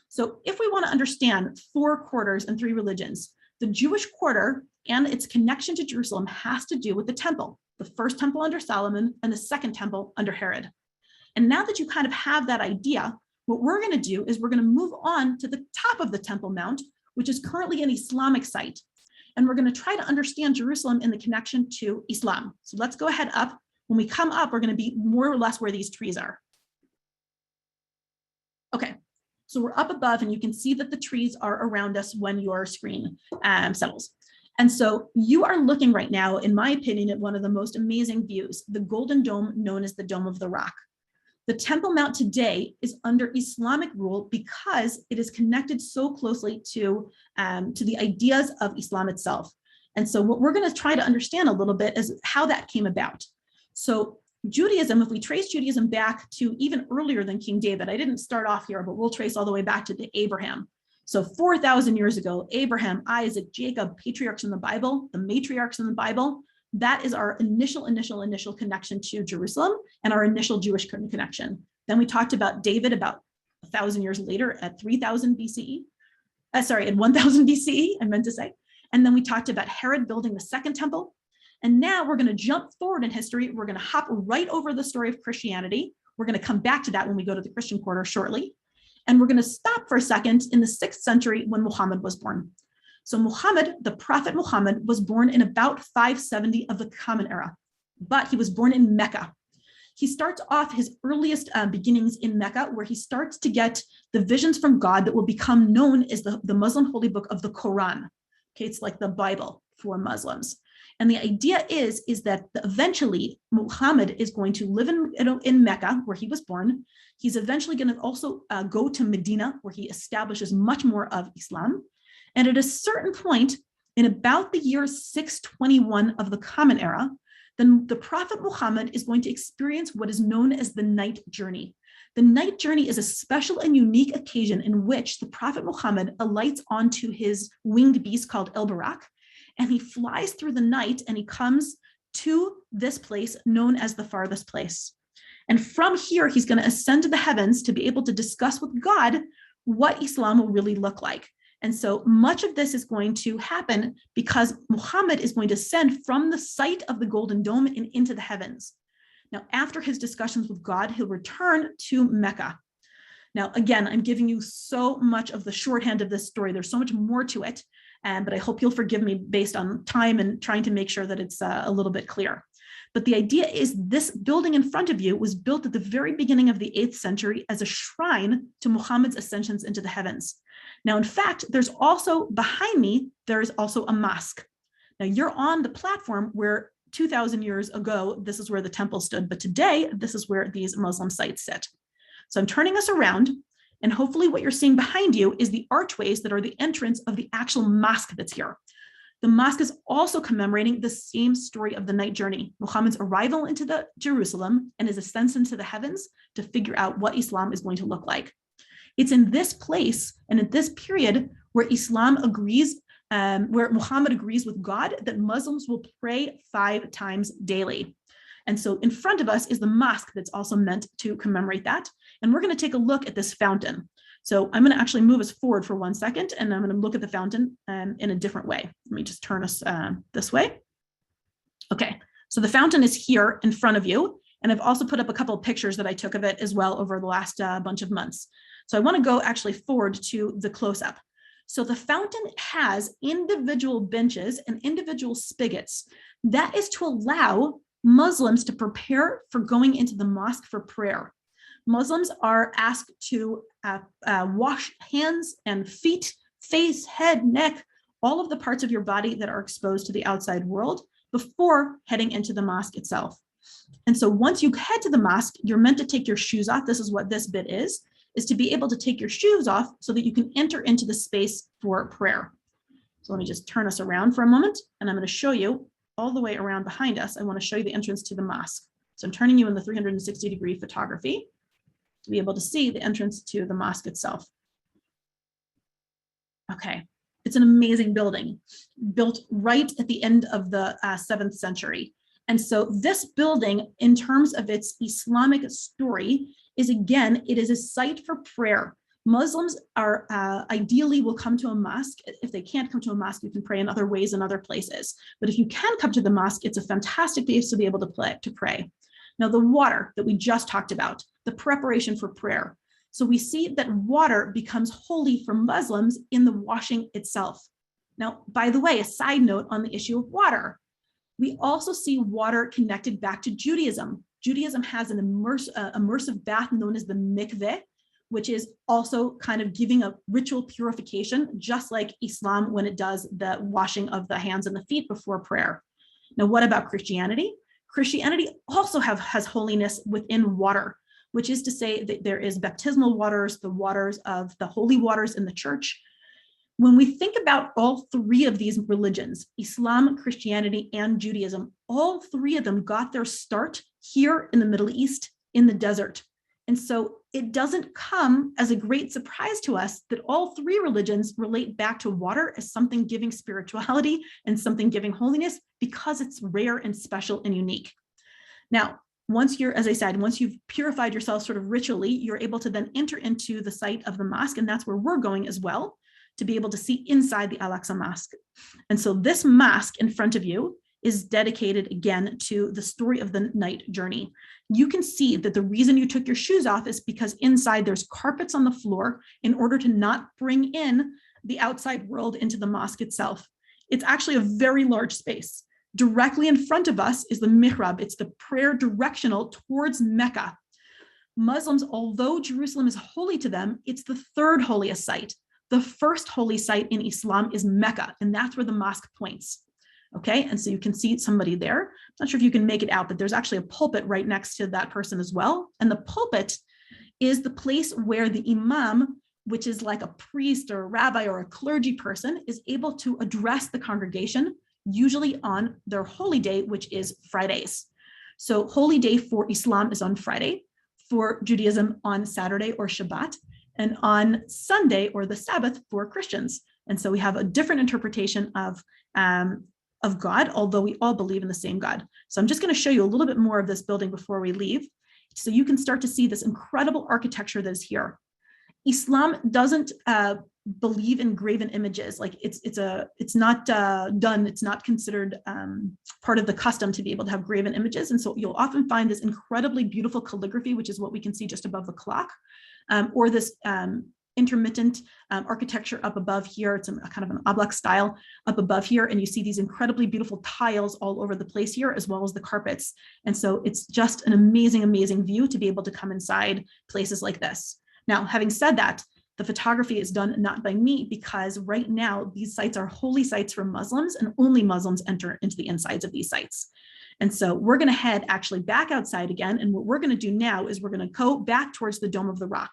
So if we want to understand 4 quarters and 3 religions, the Jewish quarter and its connection to Jerusalem has to do with the temple, the first temple under Solomon and the second temple under Herod. And now that you kind of have that idea, what we're going to do is we're going to move on to the top of the Temple Mount, which is currently an Islamic site. And we're going to try to understand Jerusalem in the connection to Islam. So let's go ahead up. When we come up, we're going to be more or less where these trees are. Okay, so we're up above and you can see that the trees are around us when your screen settles. And so you are looking right now, in my opinion, at one of the most amazing views, the golden dome known as the Dome of the Rock. The Temple Mount today is under Islamic rule because it is connected so closely to the ideas of Islam itself. And so what we're going to try to understand a little bit is how that came about. So Judaism, if we trace Judaism back to even earlier than King David, I didn't start off here, but we'll trace all the way back to Abraham. So 4,000 years ago, Abraham, Isaac, Jacob, patriarchs in the Bible, the matriarchs in the Bible, that is our initial connection to Jerusalem and our initial Jewish connection. Then we talked about David about 1,000 years later at 3000 BCE. At 1000 BCE, I meant to say. And then we talked about Herod building the second temple. And now we're going to jump forward in history. We're going to hop right over the story of Christianity. We're going to come back to that when we go to the Christian Quarter shortly. And we're going to stop for a second in the 6th century when Muhammad was born. So Muhammad, the Prophet Muhammad, was born in about 570 of the Common Era, but he was born in Mecca. He starts off his earliest beginnings in Mecca, where he starts to get the visions from God that will become known as the Muslim holy book of the Quran. Okay, it's like the Bible for Muslims. And the idea is that eventually Muhammad is going to live in Mecca, where he was born. He's eventually going to also go to Medina, where he establishes much more of Islam. And at a certain point, in about the year 621 of the Common Era, then the Prophet Muhammad is going to experience what is known as the night journey. The night journey is a special and unique occasion in which the Prophet Muhammad alights onto his winged beast called El-Barak, and he flies through the night and he comes to this place known as the farthest place. And from here, he's going to ascend to the heavens to be able to discuss with God what Islam will really look like. And so much of this is going to happen because Muhammad is going to ascend from the site of the Golden Dome and into the heavens. Now, after his discussions with God, he'll return to Mecca. Now, again, I'm giving you so much of the shorthand of this story. There's so much more to it, but I hope you'll forgive me based on time and trying to make sure that it's a little bit clear. But the idea is this building in front of you was built at the very beginning of the 8th century as a shrine to Muhammad's ascensions into the heavens. Now, in fact, there's also behind me, there's also a mosque. Now, you're on the platform where 2,000 years ago, this is where the temple stood, but today, this is where these Muslim sites sit. So I'm turning us around, and hopefully what you're seeing behind you is the archways that are the entrance of the actual mosque that's here. The mosque is also commemorating the same story of the night journey, Muhammad's arrival into Jerusalem and his ascension to the heavens to figure out what Islam is going to look like. It's in this place and at this period where Islam agrees, where Muhammad agrees with God that Muslims will pray 5 times daily. And so in front of us is the mosque that's also meant to commemorate that. And we're going to take a look at this fountain. So I'm going to actually move us forward for 1 second, and I'm going to look at the fountain in a different way. Let me just turn us this way. Okay, so the fountain is here in front of you. And I've also put up a couple of pictures that I took of it as well over the last bunch of months. So I want to go actually forward to the close-up. So the fountain has individual benches and individual spigots. That is to allow Muslims to prepare for going into the mosque for prayer. Muslims are asked to wash hands and feet, face, head, neck, all of the parts of your body that are exposed to the outside world before heading into the mosque itself. And so once you head to the mosque, you're meant to take your shoes off. This is what this bit is to be able to take your shoes off so that you can enter into the space for prayer. So let me just turn us around for a moment, and I'm going to show you all the way around behind us. I want to show you the entrance to the mosque. So I'm turning you in the 360-degree photography to be able to see the entrance to the mosque itself. Okay, it's an amazing building, built right at the end of the 7th century. And so this building, in terms of its Islamic story, is again, it is a site for prayer. Muslims are ideally will come to a mosque. If they can't come to a mosque, you can pray in other ways in other places. But if you can come to the mosque, it's a fantastic place to be able to pray. Now, the water that we just talked about, the preparation for prayer. So we see that water becomes holy for Muslims in the washing itself. Now, by the way, a side note on the issue of water, we also see water connected back to Judaism. Judaism has an immersive bath known as the mikveh, which is also kind of giving a ritual purification, just like Islam when it does the washing of the hands and the feet before prayer. Now, what about Christianity? Christianity also has holiness within water. which is to say that there is baptismal waters, the waters of the holy waters in the church. When we think about all three of these religions, Islam, Christianity, and Judaism, all three of them got their start here in the Middle East, in the desert. And so it doesn't come as a great surprise to us that all three religions relate back to water as something giving spirituality and something giving holiness, because it's rare and special and unique. Now, once you've purified yourself sort of ritually, you're able to then enter into the site of the mosque, and that's where we're going as well, to be able to see inside the Al-Aqsa Mosque. And so this mosque in front of you is dedicated again to the story of the night journey. You can see that the reason you took your shoes off is because inside there's carpets on the floor in order to not bring in the outside world into the mosque itself. It's actually a very large space. Directly in front of us is the mihrab. It's the prayer directional towards Mecca. Muslims, although Jerusalem is holy to them, it's the third holiest site. The first holy site in Islam is Mecca, and that's where the mosque points. Okay, and so you can see somebody there. I'm not sure if you can make it out, but there's actually a pulpit right next to that person as well. And the pulpit is the place where the imam, which is like a priest or a rabbi or a clergy person, is able to address the congregation, usually on their holy day, which is Fridays. So holy day for Islam is on Friday, for Judaism on Saturday or Shabbat, and on Sunday or the Sabbath for Christians. And so we have a different interpretation of God, although we all believe in the same God. So I'm just going to show you a little bit more of this building before we leave, so you can start to see this incredible architecture that is here. Islam doesn't believe in graven images. Like it's not done. It's not considered part of the custom to be able to have graven images. And so you'll often find this incredibly beautiful calligraphy, which is what we can see just above the clock, or this intermittent architecture up above here. It's a kind of an oblong style up above here. And you see these incredibly beautiful tiles all over the place here, as well as the carpets. And so it's just an amazing, amazing view to be able to come inside places like this. Now, having said that, the photography is done not by me, because right now these sites are holy sites for Muslims, and only Muslims enter into the insides of these sites. And so we're going to head actually back outside again. And what we're going to do now is we're going to go back towards the Dome of the Rock.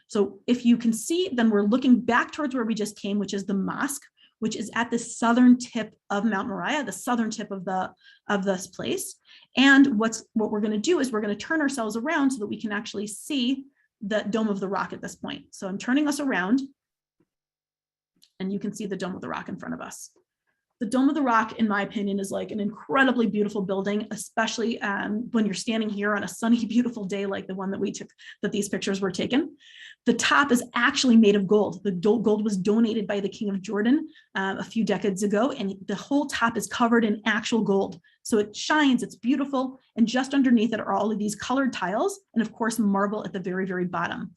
So if you can see, then we're looking back towards where we just came, which is the mosque, which is at the southern tip of Mount Moriah, the southern tip of this place. And what we're going to do is we're going to turn ourselves around so that we can actually see the Dome of the Rock at this point. So I'm turning us around, and you can see the Dome of the Rock in front of us. The Dome of the Rock, in my opinion, is like an incredibly beautiful building, especially when you're standing here on a sunny, beautiful day like the one that we took, that these pictures were taken. The top is actually made of gold. The gold was donated by the King of Jordan a few decades ago, and the whole top is covered in actual gold. So it shines, it's beautiful, and just underneath it are all of these colored tiles, and of course, marble at the very, very bottom.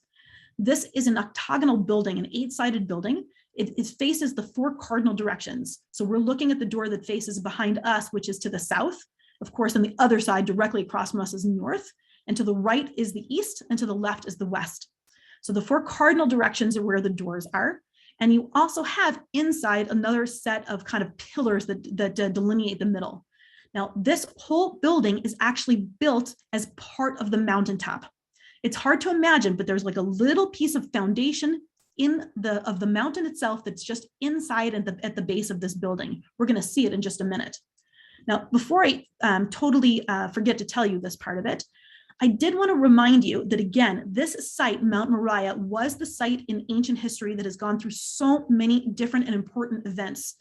This is an octagonal building, an 8-sided building. It faces the 4 cardinal directions. So we're looking at the door that faces behind us, which is to the south. Of course, on the other side, directly across from us, is north, and to the right is the east, and to the left is the west. So the 4 cardinal directions are where the doors are. And you also have inside another set of kind of pillars that delineate the middle. Now, this whole building is actually built as part of the mountaintop. It's hard to imagine, but there's like a little piece of foundation of the mountain itself that's just inside at the base of this building. We're going to see it in just a minute. Now, before I totally forget to tell you this part of it, I did want to remind you that, again, this site, Mount Moriah, was the site in ancient history that has gone through so many different and important events.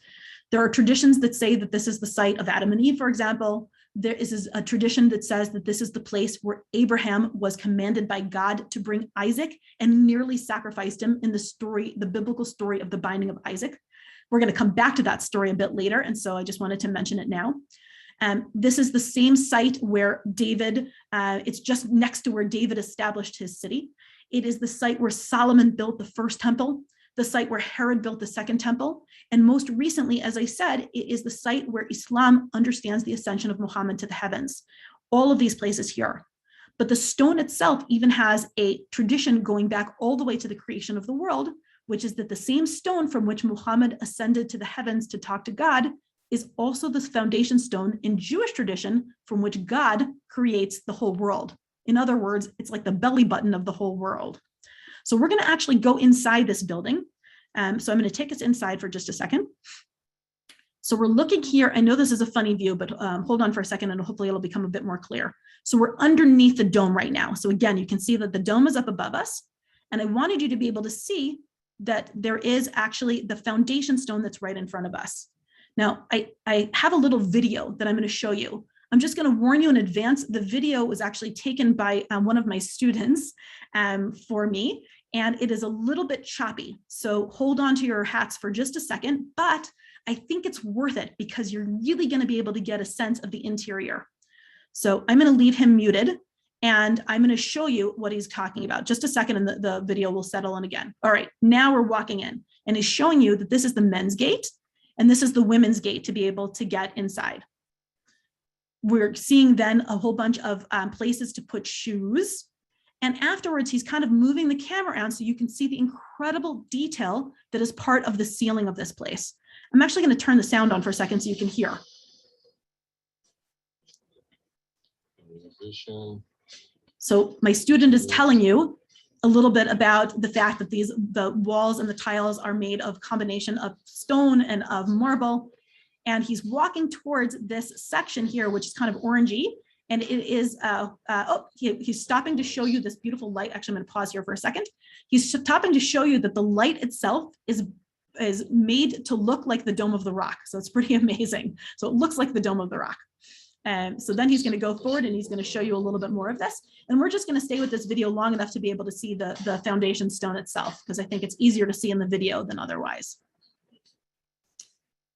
There are traditions that say that this is the site of Adam and Eve, for example. There is a tradition that says that this is the place where Abraham was commanded by God to bring Isaac and nearly sacrificed him in the biblical story of the binding of Isaac. We're going to come back to that story a bit later, and so I just wanted to mention it now. This is the same site where David, it's just next to where David established his city. It is the site where Solomon built the first temple, the site where Herod built the second temple. And most recently, as I said, it is the site where Islam understands the ascension of Muhammad to the heavens. All of these places here. But the stone itself even has a tradition going back all the way to the creation of the world, which is that the same stone from which Muhammad ascended to the heavens to talk to God is also the foundation stone in Jewish tradition from which God creates the whole world. In other words, it's like the belly button of the whole world. So we're going to actually go inside this building. So I'm going to take us inside for just a second. So we're looking here. I know this is a funny view, but hold on for a second and hopefully it'll become a bit more clear. So we're underneath the dome right now. So again, you can see that the dome is up above us. And I wanted you to be able to see that there is actually the foundation stone that's right in front of us. Now, I have a little video that I'm going to show you. I'm just going to warn you in advance. The video was actually taken by one of my students for me, and it is a little bit choppy. So hold on to your hats for just a second, but I think it's worth it because you're really going to be able to get a sense of the interior. So I'm going to leave him muted, and I'm going to show you what he's talking about. Just a second, and the video will settle in again. All right, now we're walking in, and he's showing you that this is the men's gate, and this is the women's gate to be able to get inside. We're seeing then a whole bunch of places to put shoes. And afterwards, he's kind of moving the camera around so you can see the incredible detail that is part of the ceiling of this place. I'm actually going to turn the sound on for a second so you can hear. So my student is telling you a little bit about the fact that the walls and the tiles are made of combination of stone and of marble. And he's walking towards this section here, which is kind of orangey. And it is, he's stopping to show you this beautiful light. Actually, I'm going to pause here for a second. He's stopping to show you that the light itself is made to look like the Dome of the Rock. So it's pretty amazing. So it looks like the Dome of the Rock. So then he's going to go forward and he's going to show you a little bit more of this. And we're just going to stay with this video long enough to be able to see the foundation stone itself, because I think it's easier to see in the video than otherwise.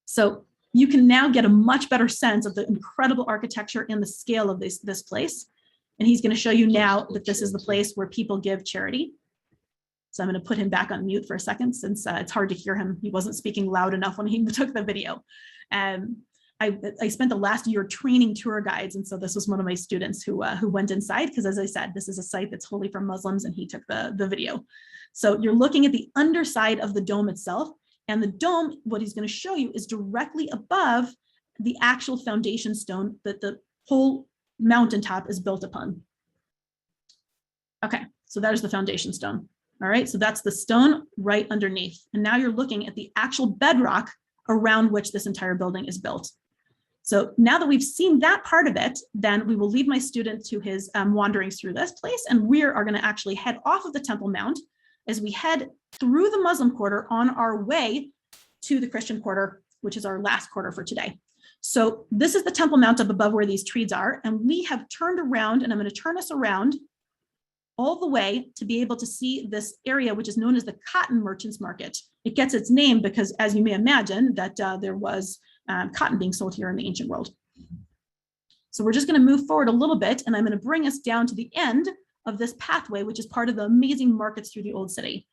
So you can now get a much better sense of the incredible architecture and the scale of this place. And he's going to show you now that this is the place where people give charity. So I'm going to put him back on mute for a second since it's hard to hear him. He wasn't speaking loud enough when he took the video. I spent the last year training tour guides. And so this was one of my students who went inside, because as I said, this is a site that's holy for Muslims, and he took the video. So you're looking at the underside of the dome itself. And the dome, what he's going to show you, is directly above the actual foundation stone that the whole mountaintop is built upon. Okay, so that is the foundation stone. All right, so that's the stone right underneath. And now you're looking at the actual bedrock around which this entire building is built. So now that we've seen that part of it, then we will leave my student to his wanderings through this place. And we are going to actually head off of the Temple Mount as we head through the Muslim quarter on our way to the Christian quarter, which is our last quarter for today. So this is the Temple Mount up above where these trees are. And we have turned around, and I'm going to turn us around all the way to be able to see this area, which is known as the Cotton Merchants Market. It gets its name because, as you may imagine, that there was cotton being sold here in the ancient world. So we're just going to move forward a little bit, and I'm going to bring us down to the end of this pathway, which is part of the amazing markets through the Old City.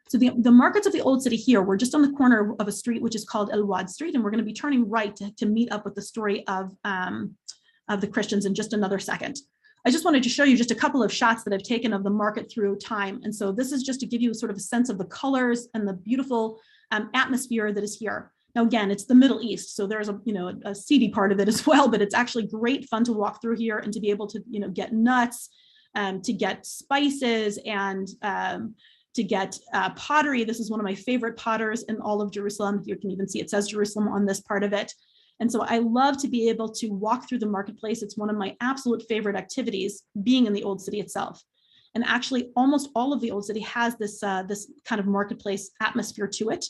So the markets of the Old City here, we're just on the corner of a street, which is called El Wad Street, and we're going to be turning right to meet up with the story of the Christians in just another second. I just wanted to show you just a couple of shots that I've taken of the market through time. And so this is just to give you sort of a sense of the colors and the beautiful atmosphere that is here. Now, again, it's the Middle East, so there's a seedy part of it as well, but it's actually great fun to walk through here and to be able to get nuts, to get spices, and to get pottery. This is one of my favorite potters in all of Jerusalem. You can even see it says Jerusalem on this part of it. And so I love to be able to walk through the marketplace. It's one of my absolute favorite activities, being in the Old City itself. And actually, almost all of the Old City has this kind of marketplace atmosphere to it.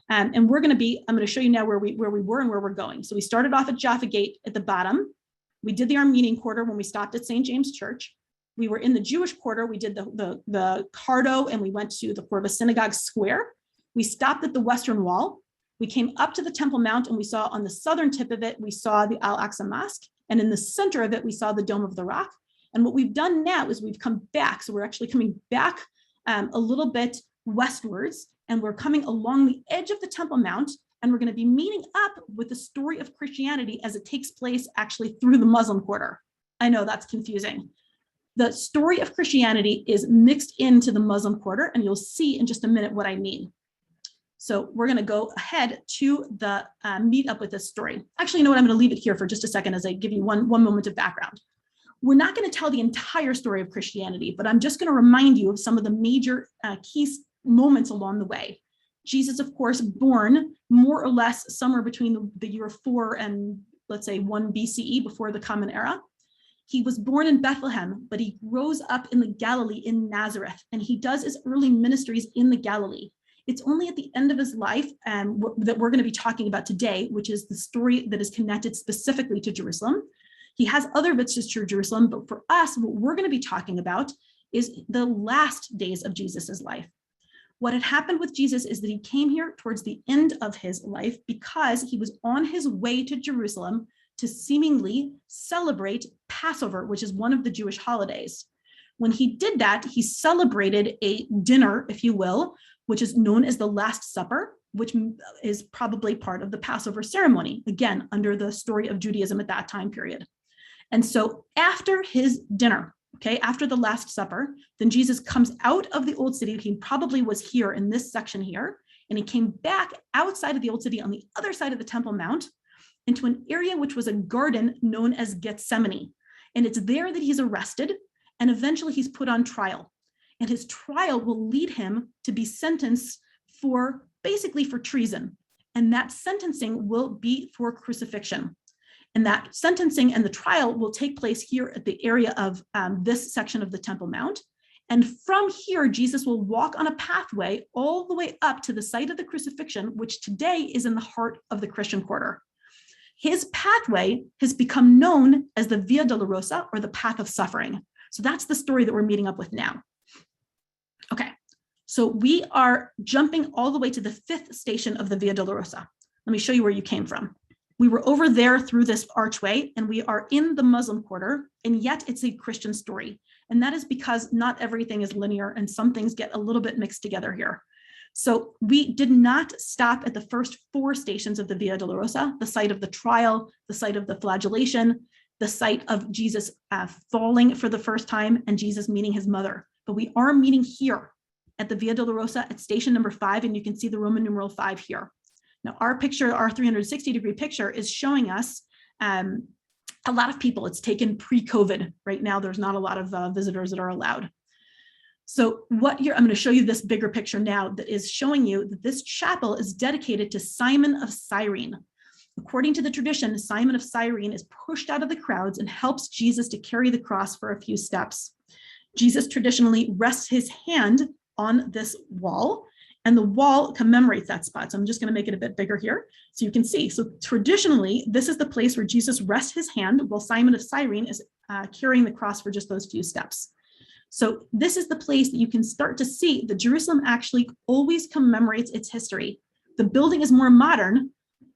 And I'm going to show you now where we were and where we're going. So we started off at Jaffa Gate at the bottom. We did the Armenian Quarter when we stopped at St. James Church. We were in the Jewish Quarter. We did the Cardo, and we went to the Horva Synagogue Square. We stopped at the Western Wall. We came up to the Temple Mount, and we saw on the southern tip of it, we saw the Al-Aqsa Mosque. And in the center of it, we saw the Dome of the Rock. And what we've done now is we've come back. So we're actually coming back a little bit westwards, and we're coming along the edge of the Temple Mount, and we're going to be meeting up with the story of Christianity as it takes place actually through the Muslim quarter. I know that's confusing. The story of Christianity is mixed into the Muslim quarter, and you'll see in just a minute what I mean. So we're going to go ahead to the meet up with this story. Actually, you know what? I'm going to leave it here for just a second as I give you one moment of background. We're not going to tell the entire story of Christianity, but I'm just going to remind you of some of the major key moments along the way. Jesus, of course, born more or less somewhere between the year 4 and let's say 1 BCE, before the Common Era. He was born in Bethlehem, but he grows up in the Galilee in Nazareth, and he does his early ministries in the Galilee. It's only at the end of his life that we're going to be talking about today, which is the story that is connected specifically to Jerusalem. He has other bits to Jerusalem, but for us, what we're going to be talking about is the last days of Jesus's life. What had happened with Jesus is that he came here towards the end of his life because he was on his way to Jerusalem to seemingly celebrate Passover, which is one of the Jewish holidays. When he did that, he celebrated a dinner, if you will, which is known as the Last Supper, which is probably part of the Passover ceremony, again, under the story of Judaism at that time period. And so after his dinner, okay, after the Last Supper, then Jesus comes out of the old city. He probably was here in this section here, and he came back outside of the old city on the other side of the Temple Mount into an area which was a garden known as Gethsemane. And it's there that he's arrested, and eventually he's put on trial. And his trial will lead him to be sentenced for basically for treason. And that sentencing will be for crucifixion. And that sentencing and the trial will take place here at the area of this section of the Temple Mount. And from here, Jesus will walk on a pathway all the way up to the site of the crucifixion, which today is in the heart of the Christian Quarter. His pathway has become known as the Via Dolorosa, or the path of suffering. So that's the story that we're meeting up with now. Okay, so we are jumping all the way to the 5th station of the Via Dolorosa. Let me show you where you came from. We were over there through this archway, and we are in the Muslim quarter, and yet it's a Christian story. And that is because not everything is linear, and some things get a little bit mixed together here. So we did not stop at the first 4 stations of the Via Dolorosa, the site of the trial, the site of the flagellation, the site of Jesus falling for the first time, and Jesus meeting his mother. But we are meeting here at the Via Dolorosa at station number 5, and you can see the Roman numeral 5 here. Now, our picture, our 360-degree picture, is showing us a lot of people. It's taken pre-COVID. Right now, there's not a lot of visitors that are allowed. So I'm going to show you this bigger picture now that is showing you that this chapel is dedicated to Simon of Cyrene. According to the tradition, Simon of Cyrene is pushed out of the crowds and helps Jesus to carry the cross for a few steps. Jesus traditionally rests his hand on this wall, and the wall commemorates that spot. So I'm just going to make it a bit bigger here so you can see. So traditionally, this is the place where Jesus rests his hand while Simon of Cyrene is carrying the cross for just those few steps. So this is the place that you can start to see that Jerusalem actually always commemorates its history. The building is more modern,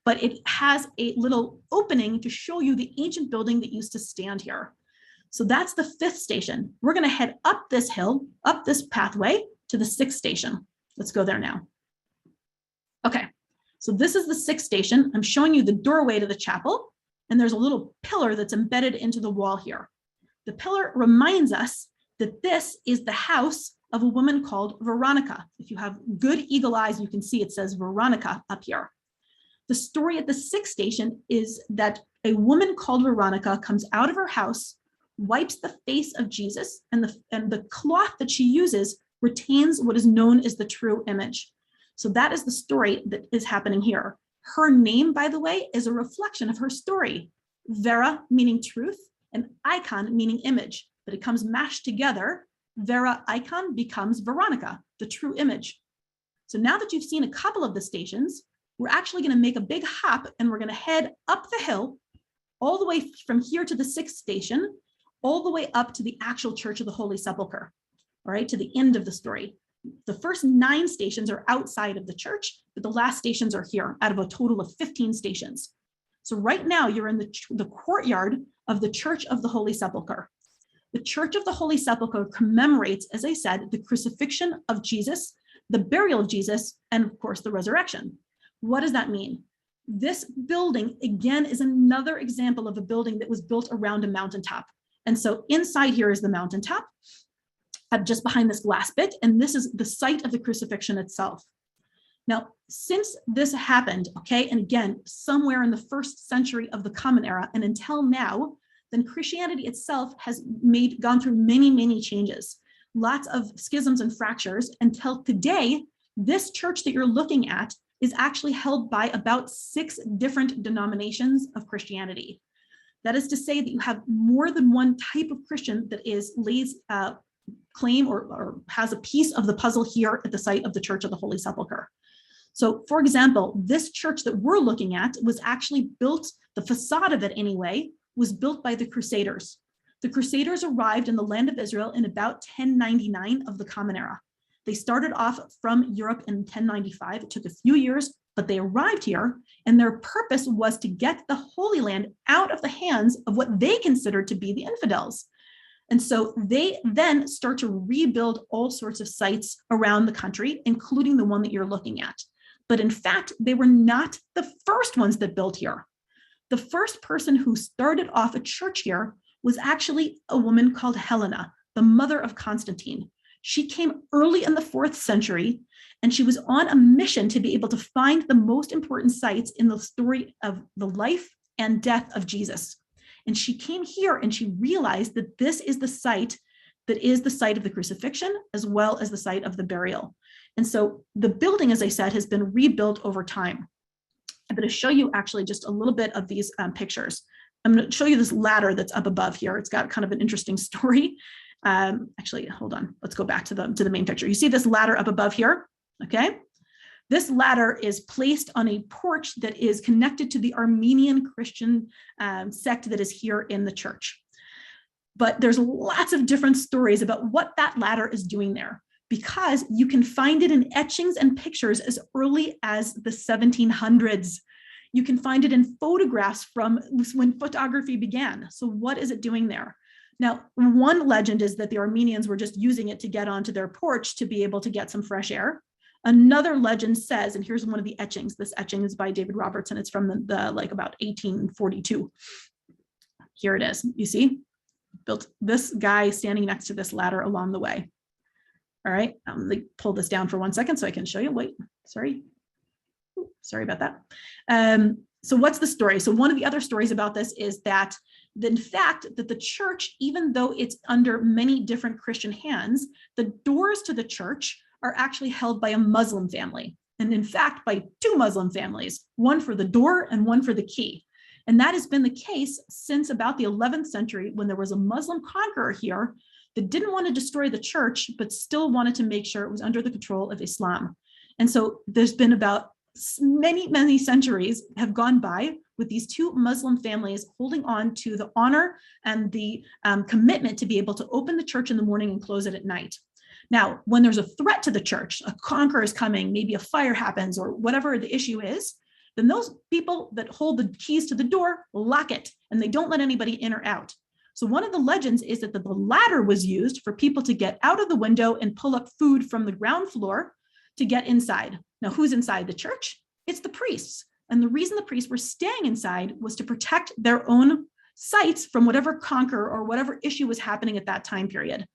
but it has a little opening to show you the ancient building that used to stand here. So that's the 5th station. We're going to head up this hill, up this pathway to the 6th station. Let's go there now. Okay, so this is the 6th station. I'm showing you the doorway to the chapel, and there's a little pillar that's embedded into the wall here. The pillar reminds us that this is the house of a woman called Veronica. If you have good eagle eyes, you can see it says Veronica up here. The story at the 6th station is that a woman called Veronica comes out of her house, wipes the face of Jesus, and the cloth that she uses retains what is known as the true image. So that is the story that is happening here. Her name, by the way, is a reflection of her story. Vera meaning truth, and icon meaning image. But it comes mashed together. Vera icon becomes Veronica, the true image. So now that you've seen a couple of the stations, we're actually going to make a big hop, and we're going to head up the hill all the way from here to the 6th station, all the way up to the actual Church of the Holy Sepulchre, all right, to the end of the story. The first 9 stations are outside of the church, but the last stations are here out of a total of 15 stations. So right now you're in the courtyard of the Church of the Holy Sepulchre. The Church of the Holy Sepulchre commemorates, as I said, the crucifixion of Jesus, the burial of Jesus, and of course the resurrection. What does that mean? This building, again, is another example of a building that was built around a mountaintop. And so inside here is the mountaintop, just behind this glass bit, and this is the site of the crucifixion itself. Now, since this happened, okay, and again, somewhere in the 1st century of the Common Era, and until now, then Christianity itself has gone through many, many changes, lots of schisms and fractures, until today, this church that you're looking at is actually held by about 6 different denominations of Christianity. That is to say that you have more than one type of Christian that lays claim or has a piece of the puzzle here at the site of the Church of the Holy Sepulchre. So, for example, this church that we're looking at was actually built, the facade of it anyway, was built by the Crusaders. The Crusaders arrived in the land of Israel in about 1099 of the Common Era. They started off from Europe in 1095. It took a few years, but they arrived here, and their purpose was to get the Holy Land out of the hands of what they considered to be the infidels. And so they then start to rebuild all sorts of sites around the country, including the one that you're looking at. But in fact, they were not the first ones that built here. The first person who started off a church here was actually a woman called Helena, the mother of Constantine. She came early in the 4th century, and she was on a mission to be able to find the most important sites in the story of the life and death of Jesus. And she came here and she realized that this is the site that is the site of the crucifixion, as well as the site of the burial. And so the building, as I said, has been rebuilt over time. I'm going to show you actually just a little bit of these pictures. I'm going to show you this ladder that's up above here. It's got kind of an interesting story. Actually, hold on. Let's go back to the main picture. You see this ladder up above here? Okay. This ladder is placed on a porch that is connected to the Armenian Christian sect that is here in the church. But there's lots of different stories about what that ladder is doing there, because you can find it in etchings and pictures as early as the 1700s. You can find it in photographs from when photography began. So what is it doing there? Now, one legend is that the Armenians were just using it to get onto their porch to be able to get some fresh air. Another legend says, and here's one of the etchings. This etching is by David Robertson. It's from the like about 1842. Here it is. You see, built this guy standing next to this ladder along the way. All right, let me pull this down for 1 second so I can show you. Wait, sorry about that. So what's the story? So one of the other stories about this is that in fact, that the church, even though it's under many different Christian hands, the doors to the church are actually held by a Muslim family. And in fact, by 2 Muslim families, one for the door and one for the key. And that has been the case since about the 11th century, when there was a Muslim conqueror here that didn't want to destroy the church, but still wanted to make sure it was under the control of Islam. And so there's been about many centuries have gone by with these 2 Muslim families holding on to the honor and the commitment to be able to open the church in the morning and close it at night. Now, when there's a threat to the church, a conqueror is coming, maybe a fire happens or whatever the issue is, then those people that hold the keys to the door lock it and they don't let anybody in or out. So one of the legends is that the ladder was used for people to get out of the window and pull up food from the ground floor to get inside. Now, who's inside the church? It's the priests. And the reason the priests were staying inside was to protect their own sites from whatever conqueror or whatever issue was happening at that time period.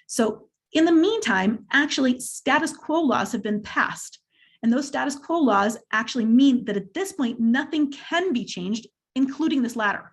So in the meantime, actually, status quo laws have been passed. And those status quo laws actually mean that at this point, nothing can be changed, including this ladder.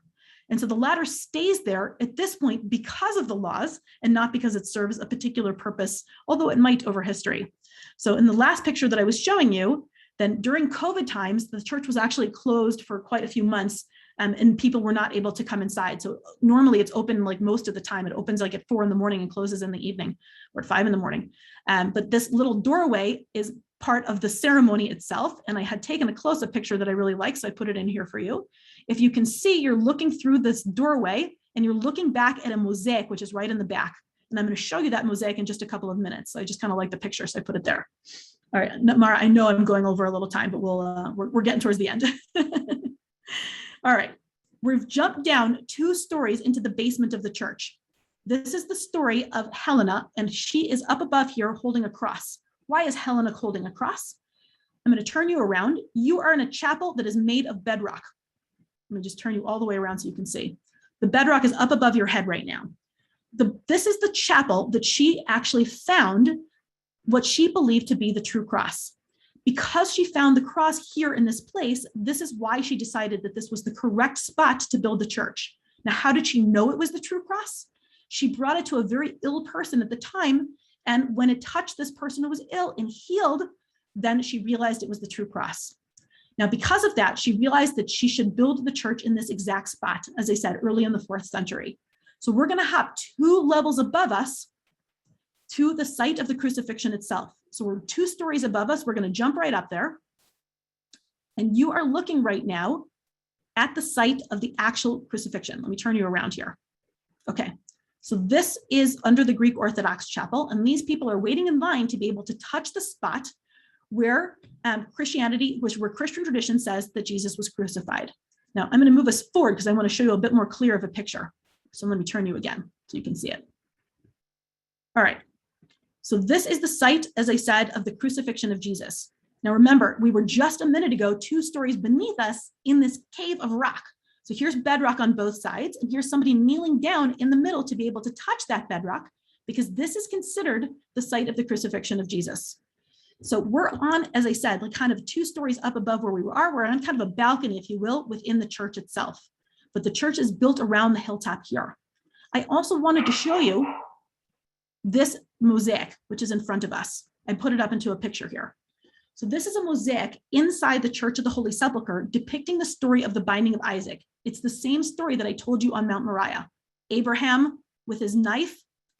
And so the ladder stays there at this point because of the laws and not because it serves a particular purpose, although it might over history. So in the last picture that I was showing you, then during COVID times, the church was actually closed for quite a few months and people were not able to come inside. So normally it's open like most of the time. It opens like at 4 in the morning and closes in the evening or at 5 in the morning. But this little doorway is part of the ceremony itself. And I had taken a close-up picture that I really like, so I put it in here for you. If you can see, you're looking through this doorway and you're looking back at a mosaic, which is right in the back. And I'm going to show you that mosaic in just a couple of minutes. So I just kind of like the picture, so I put it there. All right, Mara, I know I'm going over a little time, but we're getting towards the end. All right, we've jumped down 2 stories into the basement of the church. This is the story of Helena, and she is up above here holding a cross. Why is Helena holding a cross? I'm going to turn you around. You are in a chapel that is made of bedrock. Let me just turn you all the way around so you can see. The bedrock is up above your head right now. This is the chapel that she actually found what she believed to be the true cross. Because she found the cross here in this place, this is why she decided that this was the correct spot to build the church. Now, how did she know it was the true cross? She brought it to a very ill person at the time. And when it touched this person who was ill and healed, then she realized it was the true cross. Now, because of that, she realized that she should build the church in this exact spot, as I said, early in the 4th century. So we're going to hop 2 levels above us to the site of the crucifixion itself. So we're 2 stories above us. We're going to jump right up there. And you are looking right now at the site of the actual crucifixion. Let me turn you around here. Okay, so this is under the Greek Orthodox chapel, and these people are waiting in line to be able to touch the spot where Christianity, where Christian tradition says that Jesus was crucified. Now, I'm going to move us forward because I want to show you a bit more clear of a picture. So let me turn you again so you can see it. All right. So this is the site, as I said, of the crucifixion of Jesus. Now, remember, we were just a minute ago 2 stories beneath us in this cave of rock. So here's bedrock on both sides, and here's somebody kneeling down in the middle to be able to touch that bedrock, because this is considered the site of the crucifixion of Jesus. So we're on, as I said, like kind of 2 stories up above where we are. We're on kind of a balcony, if you will, within the church itself. But the church is built around the hilltop here. I also wanted to show you this mosaic, which is in front of us. I put it up into a picture here. So this is a mosaic inside the Church of the Holy Sepulchre depicting the story of the binding of Isaac. It's the same story that I told you on Mount Moriah. Abraham with his knife,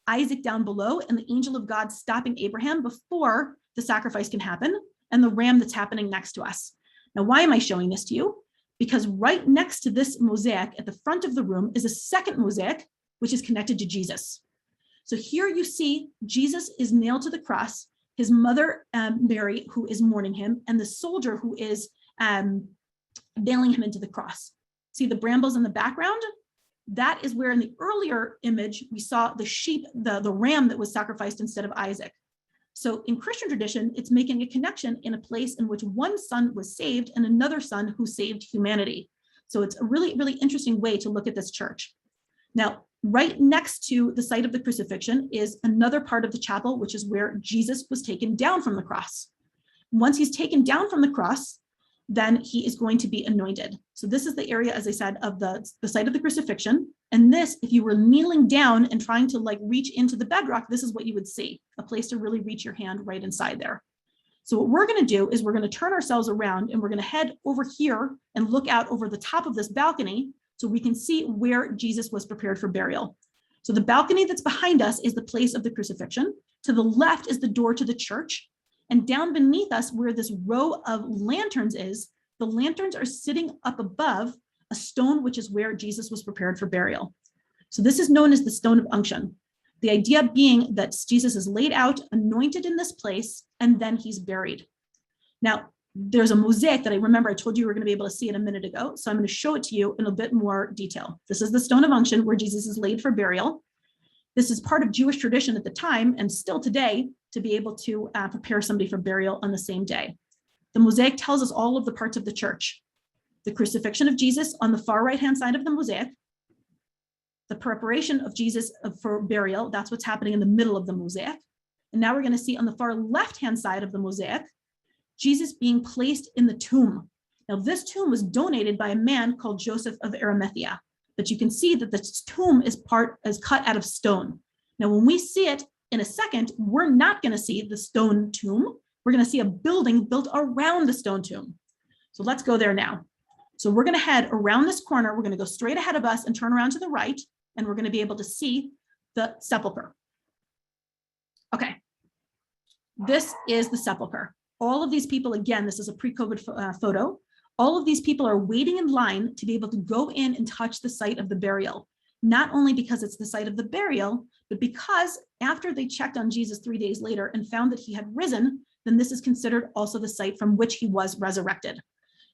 Isaac down below, and the angel of God stopping Abraham before the sacrifice can happen, and the ram that's happening next to us. Now, why am I showing this to you? Because right next to this mosaic at the front of the room is a second mosaic, which is connected to Jesus. So here you see Jesus is nailed to the cross, his mother, Mary, who is mourning him, and the soldier who is nailing him into the cross. See the brambles in the background? That is where in the earlier image, we saw the sheep, the ram that was sacrificed instead of Isaac. So in Christian tradition, it's making a connection in a place in which one son was saved and another son who saved humanity. So it's a really, really interesting way to look at this church. Now, right next to the site of the crucifixion is another part of the chapel, which is where Jesus was taken down from the cross. Once he's taken down from the cross, then he is going to be anointed. So this is the area, as I said, of the site of the crucifixion. And this, if you were kneeling down and trying to like reach into the bedrock, this is what you would see, a place to really reach your hand right inside there. So what we're going to do is we're going to turn ourselves around and we're going to head over here and look out over the top of this balcony so we can see where Jesus was prepared for burial. So the balcony that's behind us is the place of the crucifixion. To the left is the door to the church. And down beneath us, where this row of lanterns is, the lanterns are sitting up above a stone, which is where Jesus was prepared for burial. So this is known as the Stone of Unction. The idea being that Jesus is laid out, anointed in this place, and then he's buried. Now, there's a mosaic that I remember I told you we were going to be able to see it a minute ago. So I'm going to show it to you in a bit more detail. This is the Stone of Unction where Jesus is laid for burial. This is part of Jewish tradition at the time and still today to be able to prepare somebody for burial on the same day. The mosaic tells us all of the parts of the church. The crucifixion of Jesus on the far right-hand side of the mosaic, the preparation of Jesus for burial, that's what's happening in the middle of the mosaic. And now we're going to see on the far left-hand side of the mosaic, Jesus being placed in the tomb. Now this tomb was donated by a man called Joseph of Arimathea, but you can see that this tomb is cut out of stone. Now when we see it in a second, we're not going to see the stone tomb. We're going to see a building built around the stone tomb. So let's go there now. So we're going to head around this corner. We're going to go straight ahead of us and turn around to the right, and we're going to be able to see the sepulchre. Okay, this is the sepulchre. All of these people, again, this is a pre-COVID photo. All of these people are waiting in line to be able to go in and touch the site of the burial. Not only because it's the site of the burial, but because after they checked on Jesus 3 days later and found that he had risen, then this is considered also the site from which he was resurrected.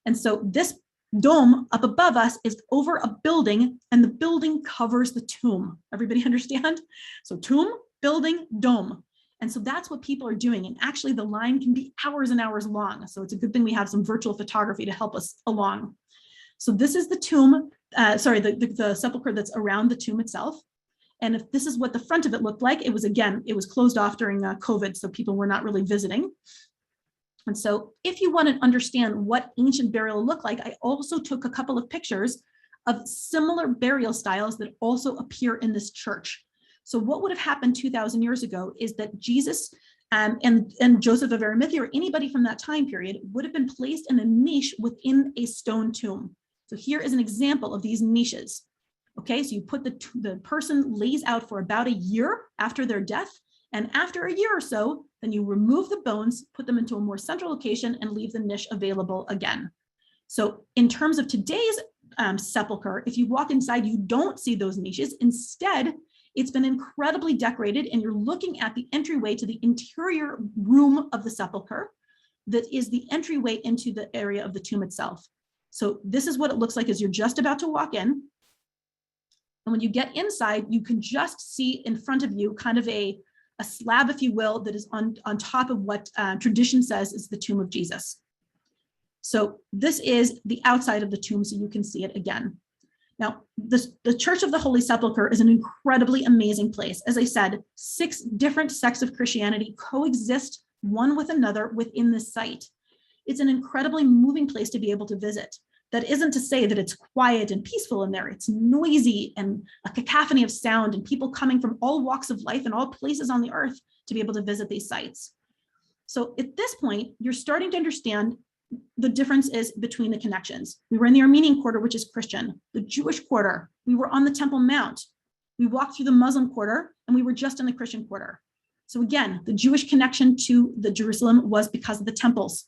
And so this dome up above us is over a building, and the building covers the tomb. Everybody understand? So tomb, building, dome. And so that's what people are doing. And actually the line can be hours and hours long. So it's a good thing we have some virtual photography to help us along. So this is the tomb, the sepulchre that's around the tomb itself. And if this is what the front of it looked like, it was closed off during COVID, so people were not really visiting. And so if you want to understand what ancient burial looked like, I also took a couple of pictures of similar burial styles that also appear in this church. So what would have happened 2,000 years ago is that Jesus and Joseph of Arimathea, or anybody from that time period, would have been placed in a niche within a stone tomb. So here is an example of these niches. Okay, so you put the person lays out for about a year after their death, and after a year or so, then you remove the bones, put them into a more central location, and leave the niche available again. So in terms of today's sepulcher, if you walk inside, you don't see those niches. Instead, it's been incredibly decorated, and you're looking at the entryway to the interior room of the sepulcher that is the entryway into the area of the tomb itself. So this is what it looks like as you're just about to walk in. And when you get inside, you can just see in front of you kind of a slab, if you will, that is on top of what tradition says is the tomb of Jesus. So this is the outside of the tomb, so you can see it again. Now, the Church of the Holy Sepulchre is an incredibly amazing place. As I said, 6 different sects of Christianity coexist one with another within this site. It's an incredibly moving place to be able to visit. That isn't to say that it's quiet and peaceful in there. It's noisy and a cacophony of sound and people coming from all walks of life and all places on the earth to be able to visit these sites. So at this point, you're starting to understand the difference is between the connections. We were in the Armenian Quarter, which is Christian, the Jewish Quarter. We were on the Temple Mount. We walked through the Muslim Quarter, and we were just in the Christian Quarter. So again, the Jewish connection to the Jerusalem was because of the temples.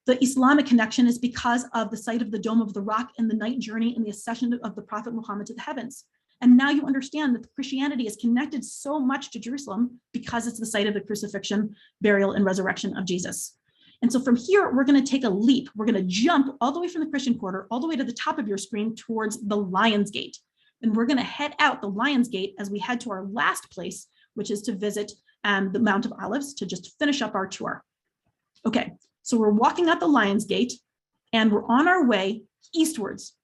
The Islamic connection is because of the site of the Dome of the Rock and the night journey and the ascension of the Prophet Muhammad to the heavens. And now you understand that Christianity is connected so much to Jerusalem because it's the site of the crucifixion, burial, and resurrection of Jesus. And so from here, we're going to take a leap. We're going to jump all the way from the Christian Quarter, all the way to the top of your screen towards the Lion's Gate. And we're going to head out the Lion's Gate as we head to our last place, which is to visit the Mount of Olives to just finish up our tour. Okay, so we're walking out the Lion's Gate and we're on our way eastwards.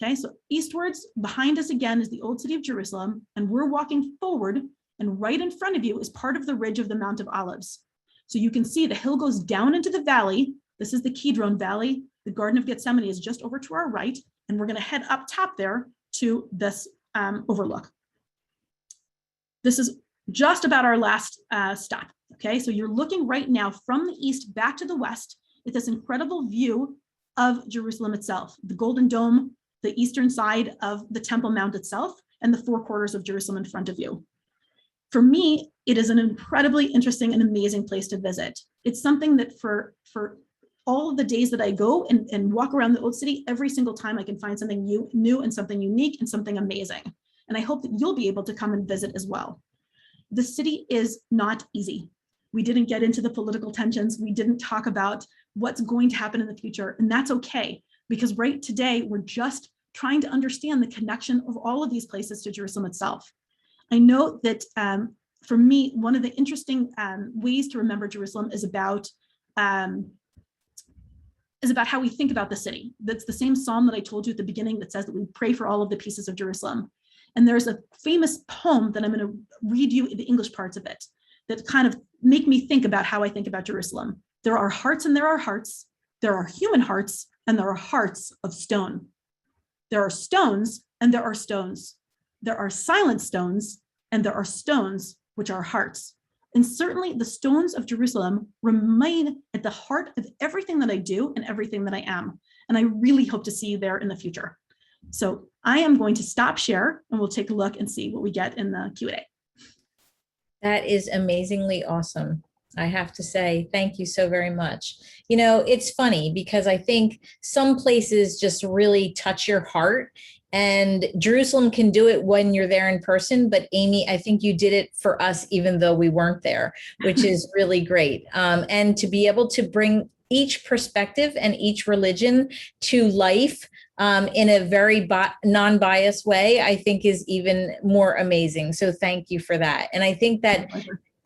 Okay, so eastwards, behind us again is the old city of Jerusalem, and we're walking forward, and right in front of you is part of the ridge of the Mount of Olives. So you can see the hill goes down into the valley. This is the Kedron Valley. The Garden of Gethsemane is just over to our right, and we're going to head up top there to this overlook. This is just about our last stop. Okay, so you're looking right now from the east back to the west at this incredible view of Jerusalem itself, the Golden Dome, the eastern side of the Temple Mount itself, and the 4 quarters of Jerusalem in front of you. For me, it is an incredibly interesting and amazing place to visit. It's something that for all of the days that I go and walk around the old city, every single time I can find something new and something unique and something amazing. And I hope that you'll be able to come and visit as well. The city is not easy. We didn't get into the political tensions. We didn't talk about what's going to happen in the future, and that's okay, because right today, we're just trying to understand the connection of all of these places to Jerusalem itself. I know that for me, one of the interesting ways to remember Jerusalem is about how we think about the city. That's the same psalm that I told you at the beginning that says that we pray for all of the pieces of Jerusalem. And there's a famous poem that I'm going to read you the English parts of it that kind of make me think about how I think about Jerusalem. There are hearts and there are hearts. There are human hearts and there are hearts of stone. There are stones and there are stones. There are silent stones and there are stones which are hearts. And certainly the stones of Jerusalem remain at the heart of everything that I do and everything that I am. And I really hope to see you there in the future. So I am going to stop share and we'll take a look and see what we get in the Q&A. That is amazingly awesome. I have to say, thank you so very much. You know, it's funny because I think some places just really touch your heart, and Jerusalem can do it when you're there in person. But Amy, I think you did it for us, even though we weren't there, which is really great. And to be able to bring each perspective and each religion to life in a very non-biased way, I think is even more amazing. So thank you for that. And I think that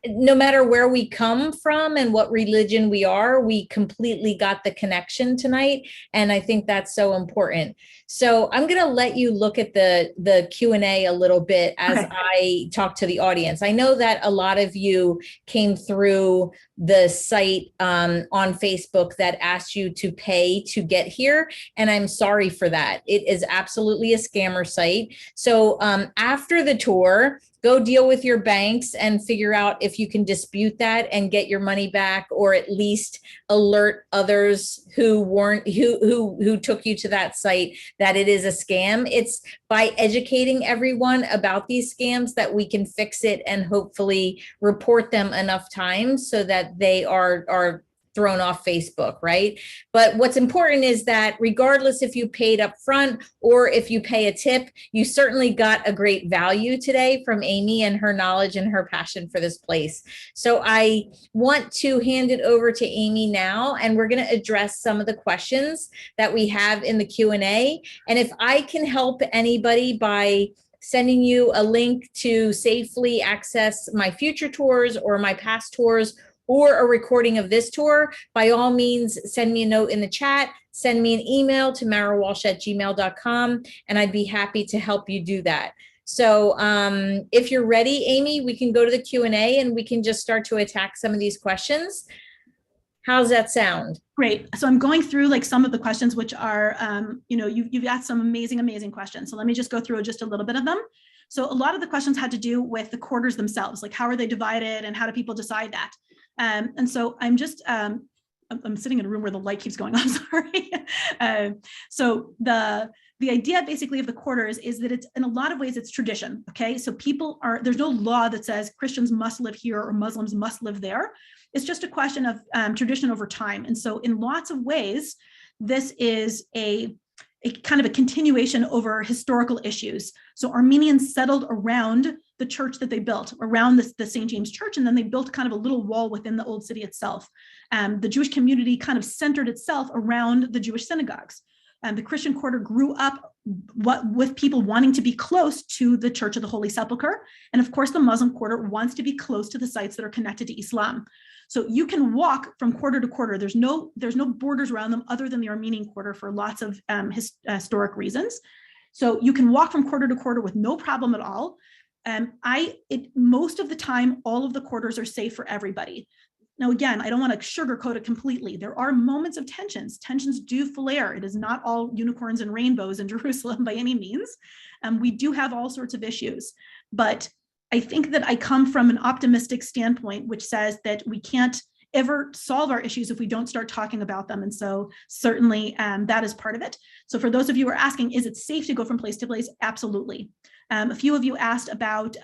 no matter where we come from and what religion we are, we completely got the connection tonight. And I think that's so important. So I'm going to let you look at the Q&A a little bit as I talk to the audience. I know that a lot of you came through the site on Facebook that asked you to pay to get here. And I'm sorry for that. It is absolutely a scammer site. So after the tour, go deal with your banks and figure out if you can dispute that and get your money back, or at least alert others who weren't who took you to that site that it is a scam. It's by educating everyone about these scams that we can fix it and hopefully report them enough times so that they are thrown off Facebook, right? But what's important is that regardless if you paid up front or if you pay a tip, you certainly got a great value today from Amy and her knowledge and her passion for this place. So I want to hand it over to Amy now, and we're going to address some of the questions that we have in the Q&A. And if I can help anybody by sending you a link to safely access my future tours or my past tours, or a recording of this tour, by all means, send me a note in the chat, send me an email to marawalsh@gmail.com, and I'd be happy to help you do that. So if you're ready, Amy, we can go to the Q&A and we can just start to attack some of these questions. How's that sound? Great. So I'm going through like some of the questions, which are, you've asked some amazing questions. So let me just go through just a little bit of them. So a lot of the questions had to do with the quarters themselves, like how are they divided and how do people decide that? And so I'm just, I'm sitting in a room where the light keeps going off, sorry. So the idea basically of the quarters is that it's, in a lot of ways, it's tradition, okay? So there's no law that says Christians must live here or Muslims must live there. It's just a question of tradition over time. And so in lots of ways, this is a kind of a continuation over historical issues. So Armenians settled around the church that they built, around the St. James Church, and then they built kind of a little wall within the old city itself. The Jewish community kind of centered itself around the Jewish synagogues. The Christian Quarter grew up with people wanting to be close to the Church of the Holy Sepulchre. And of course, the Muslim Quarter wants to be close to the sites that are connected to Islam. So you can walk from quarter to quarter. There's no borders around them other than the Armenian Quarter for lots of historic reasons. So you can walk from quarter to quarter with no problem at all. Most of the time, all of the quarters are safe for everybody. Now, again, I don't want to sugarcoat it completely. There are moments of tensions. Tensions do flare. It is not all unicorns and rainbows in Jerusalem by any means. We do have all sorts of issues, but I think that I come from an optimistic standpoint, which says that we can't ever solve our issues if we don't start talking about them. And so certainly that is part of it. So for those of you who are asking, is it safe to go from place to place? Absolutely. A few of you asked about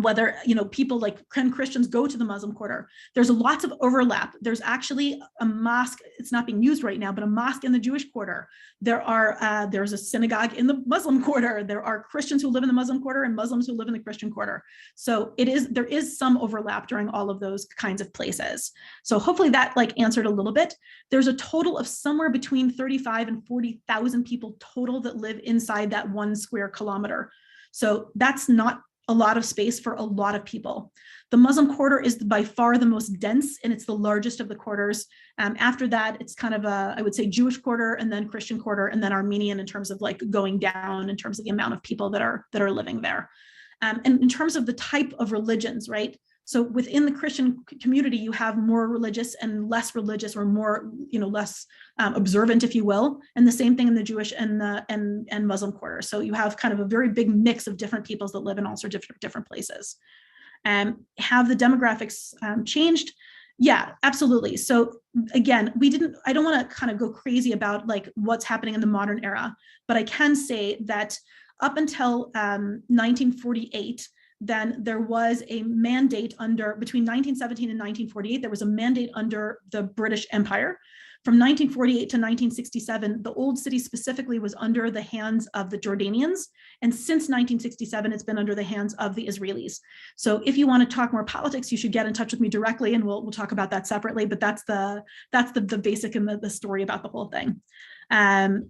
whether, people like, can Christians go to the Muslim Quarter? There's lots of overlap. There's actually a mosque, it's not being used right now, but a mosque in the Jewish Quarter. There's a synagogue in the Muslim Quarter. There are Christians who live in the Muslim Quarter and Muslims who live in the Christian Quarter. So there is some overlap during all of those kinds of places. So hopefully that answered a little bit. There's a total of somewhere between 35 and 40,000 people total that live inside that 1 square kilometer. So that's not a lot of space for a lot of people. The Muslim Quarter is by far the most dense, and it's the largest of the quarters. After that, it's kind of I would say Jewish Quarter, and then Christian Quarter, and then Armenian in terms of going down in terms of the amount of people that are living there. And in terms of the type of religions, right? So within the Christian community, you have more religious and less religious, or more, less observant, if you will. And the same thing in the Jewish and Muslim Quarter. So you have kind of a very big mix of different peoples that live in all sorts of different places. Have the demographics changed? Yeah, absolutely. So again, I don't want to kind of go crazy about what's happening in the modern era, but I can say that up until 1948, then there was a mandate between 1917 and 1948, there was a mandate under the British Empire. From 1948 to 1967, the Old City specifically was under the hands of the Jordanians. And since 1967, it's been under the hands of the Israelis. So if you want to talk more politics, you should get in touch with me directly, and we'll talk about that separately. But that's the basic and the story about the whole thing. And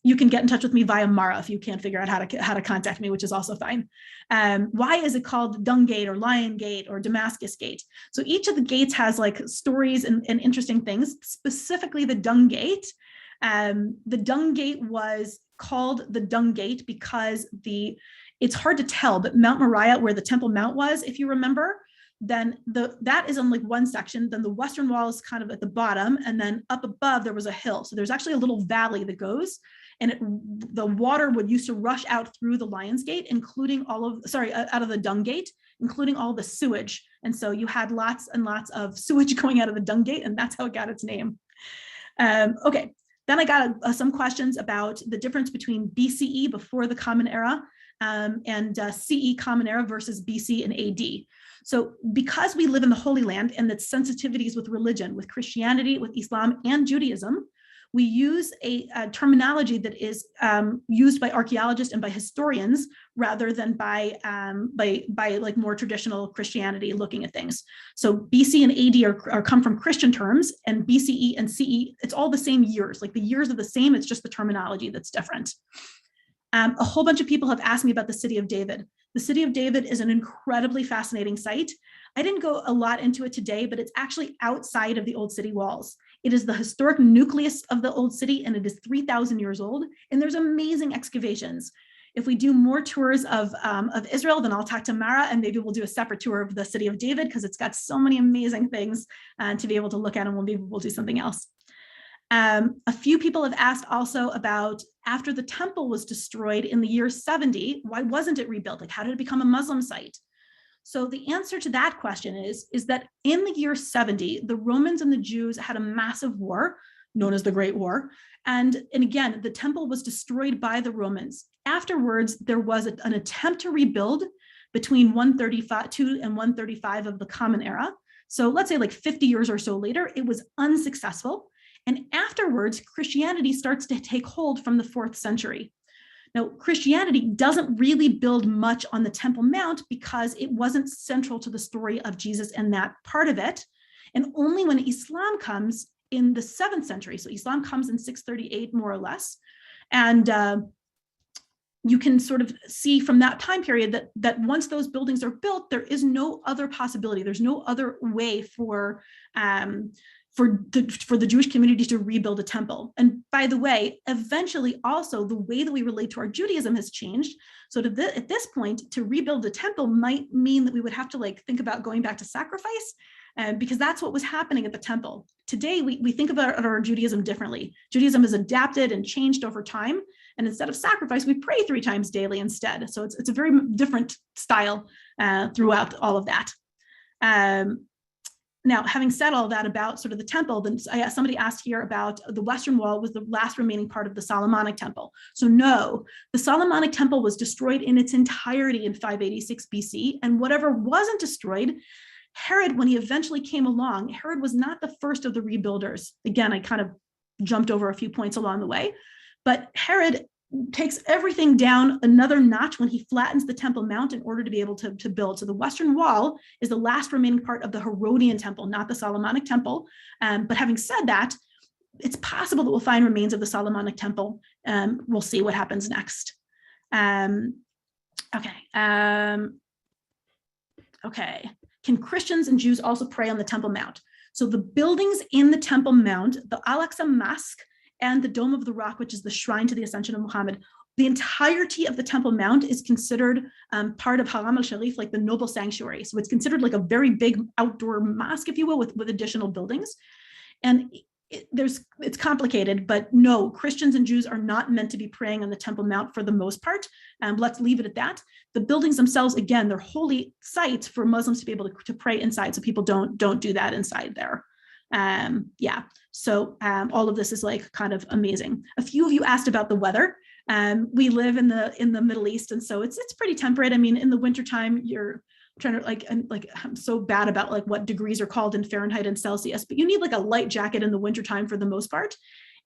you can get in touch with me via Mara if you can't figure out how to contact me, which is also fine. Why is it called Dung Gate or Lion Gate or Damascus Gate? So each of the gates has like stories and interesting things. Specifically, the Dung Gate. The Dung Gate was called the Dung Gate because it's hard to tell, but Mount Moriah, where the Temple Mount was, if you remember, then that is on like one section, then the western wall is kind of at the bottom, and then up above there was a hill. So there's actually a little valley that goes, and the water would used to rush out through the Lion's Gate, including out of the Dung Gate, including all the sewage. And so you had lots and lots of sewage going out of the Dung Gate, and that's how it got its name. Okay, then I got some questions about the difference between BCE, before the Common Era, and CE, Common Era, versus BC and AD. So because we live in the Holy Land and its sensitivities with religion, with Christianity, with Islam, and Judaism, we use a terminology that is used by archaeologists and by historians rather than by like more traditional Christianity looking at things. So BC and AD are come from Christian terms, and BCE and CE, it's all the same years. Like the years are the same, it's just the terminology that's different. A whole bunch of people have asked me about the City of David. The City of David is an incredibly fascinating site. I didn't go a lot into it today, but it's actually outside of the old city walls. It is the historic nucleus of the old city, and it is 3,000 years old, and there's amazing excavations. If we do more tours of Israel, then I'll talk to Mara, and maybe we'll do a separate tour of the City of David, because it's got so many amazing things to be able to look at, and we'll do something else. A few people have asked also about, after the temple was destroyed in the year 70, why wasn't it rebuilt? Like, how did it become a Muslim site? So the answer to that question is that in the year 70, the Romans and the Jews had a massive war known as the Great War. And again, the temple was destroyed by the Romans. Afterwards, there was an attempt to rebuild between 132 and 135 of the Common Era. So let's say like 50 years or so later, it was unsuccessful. And afterwards, Christianity starts to take hold from the 4th century. Now, Christianity doesn't really build much on the Temple Mount because it wasn't central to the story of Jesus and that part of it. And only when Islam comes in the 7th century, so Islam comes in 638 more or less, and you can sort of see from that time period that once those buildings are built, there is no other possibility. There's no other way for the Jewish community to rebuild a temple. And by the way, eventually also the way that we relate to our Judaism has changed. So at this point, to rebuild a temple might mean that we would have to like think about going back to sacrifice, because that's what was happening at the temple. Today, we think about our Judaism differently. Judaism has adapted and changed over time. And instead of sacrifice, we pray 3 times daily instead. So it's a very different style throughout all of that. Now, having said all that about sort of the temple, then somebody asked here about the Western Wall was the last remaining part of the Solomonic Temple. So no, the Solomonic Temple was destroyed in its entirety in 586 BC. And whatever wasn't destroyed, Herod, when he eventually came along, Herod was not the first of the rebuilders. Again, I kind of jumped over a few points along the way, but Herod takes everything down another notch when he flattens the Temple Mount in order to be able to build. So the Western Wall is the last remaining part of the Herodian Temple, not the Solomonic Temple. But having said that, it's possible that we'll find remains of the Solomonic Temple. We'll see what happens next. Okay. Can Christians and Jews also pray on the Temple Mount? So the buildings in the Temple Mount, the Al-Aqsa Mosque, and the Dome of the Rock, which is the shrine to the Ascension of Muhammad, the entirety of the Temple Mount is considered part of Haram al-Sharif, like the noble sanctuary. So it's considered like a very big outdoor mosque, if you will, with additional buildings. And it's complicated, but no, Christians and Jews are not meant to be praying on the Temple Mount for the most part. Let's leave it at that. The buildings themselves, again, they're holy sites for Muslims to be able to pray inside. So people don't do that inside there. So all of this is like kind of amazing. A few of you asked about the weather. We live in the Middle East, and so it's pretty temperate. I mean, in the wintertime, you're trying to I'm so bad about like what degrees are called in Fahrenheit and Celsius, but you need like a light jacket in the wintertime for the most part.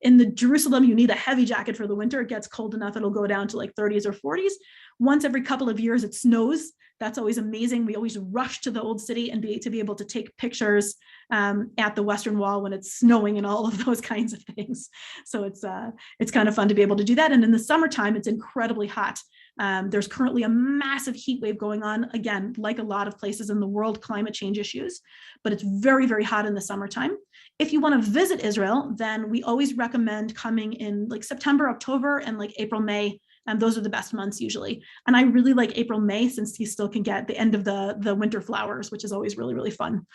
In the Jerusalem, you need a heavy jacket for the winter. It gets cold enough, it'll go down to like 30s or 40s. Once every couple of years, it snows. That's always amazing. We always rush to the old city and to be able to take pictures at the Western Wall when it's snowing and all of those kinds of things. So it's kind of fun to be able to do that. And in the summertime, it's incredibly hot. There's currently a massive heat wave going on, again, like a lot of places in the world, climate change issues, but it's very, very hot in the summertime. If you want to visit Israel, then we always recommend coming in like September, October, and like April, May. And those are the best months usually. And I really like April, May, since you still can get the end of the winter flowers, which is always really, really fun.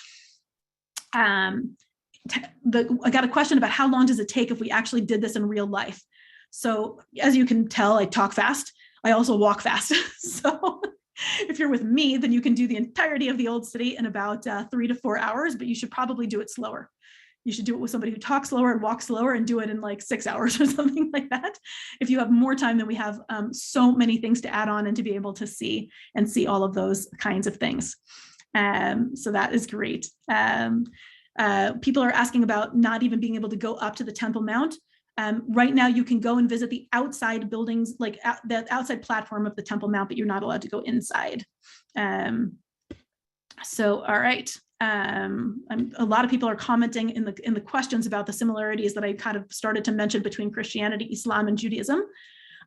I got a question about how long does it take if we actually did this in real life? So as you can tell, I talk fast. I also walk fast. So if you're with me, then you can do the entirety of the old city in about 3 to 4 hours, but you should probably do it slower. You should do it with somebody who talks slower and walks slower and do it in like 6 hours or something like that. If you have more time, then we have so many things to add on and to be able to see all of those kinds of things. So that is great. People are asking about not even being able to go up to the Temple Mount. Right now, you can go and visit the outside buildings, like the outside platform of the Temple Mount, but you're not allowed to go inside. So, all right. A lot of people are commenting in the questions about the similarities that I kind of started to mention between Christianity, Islam, and Judaism.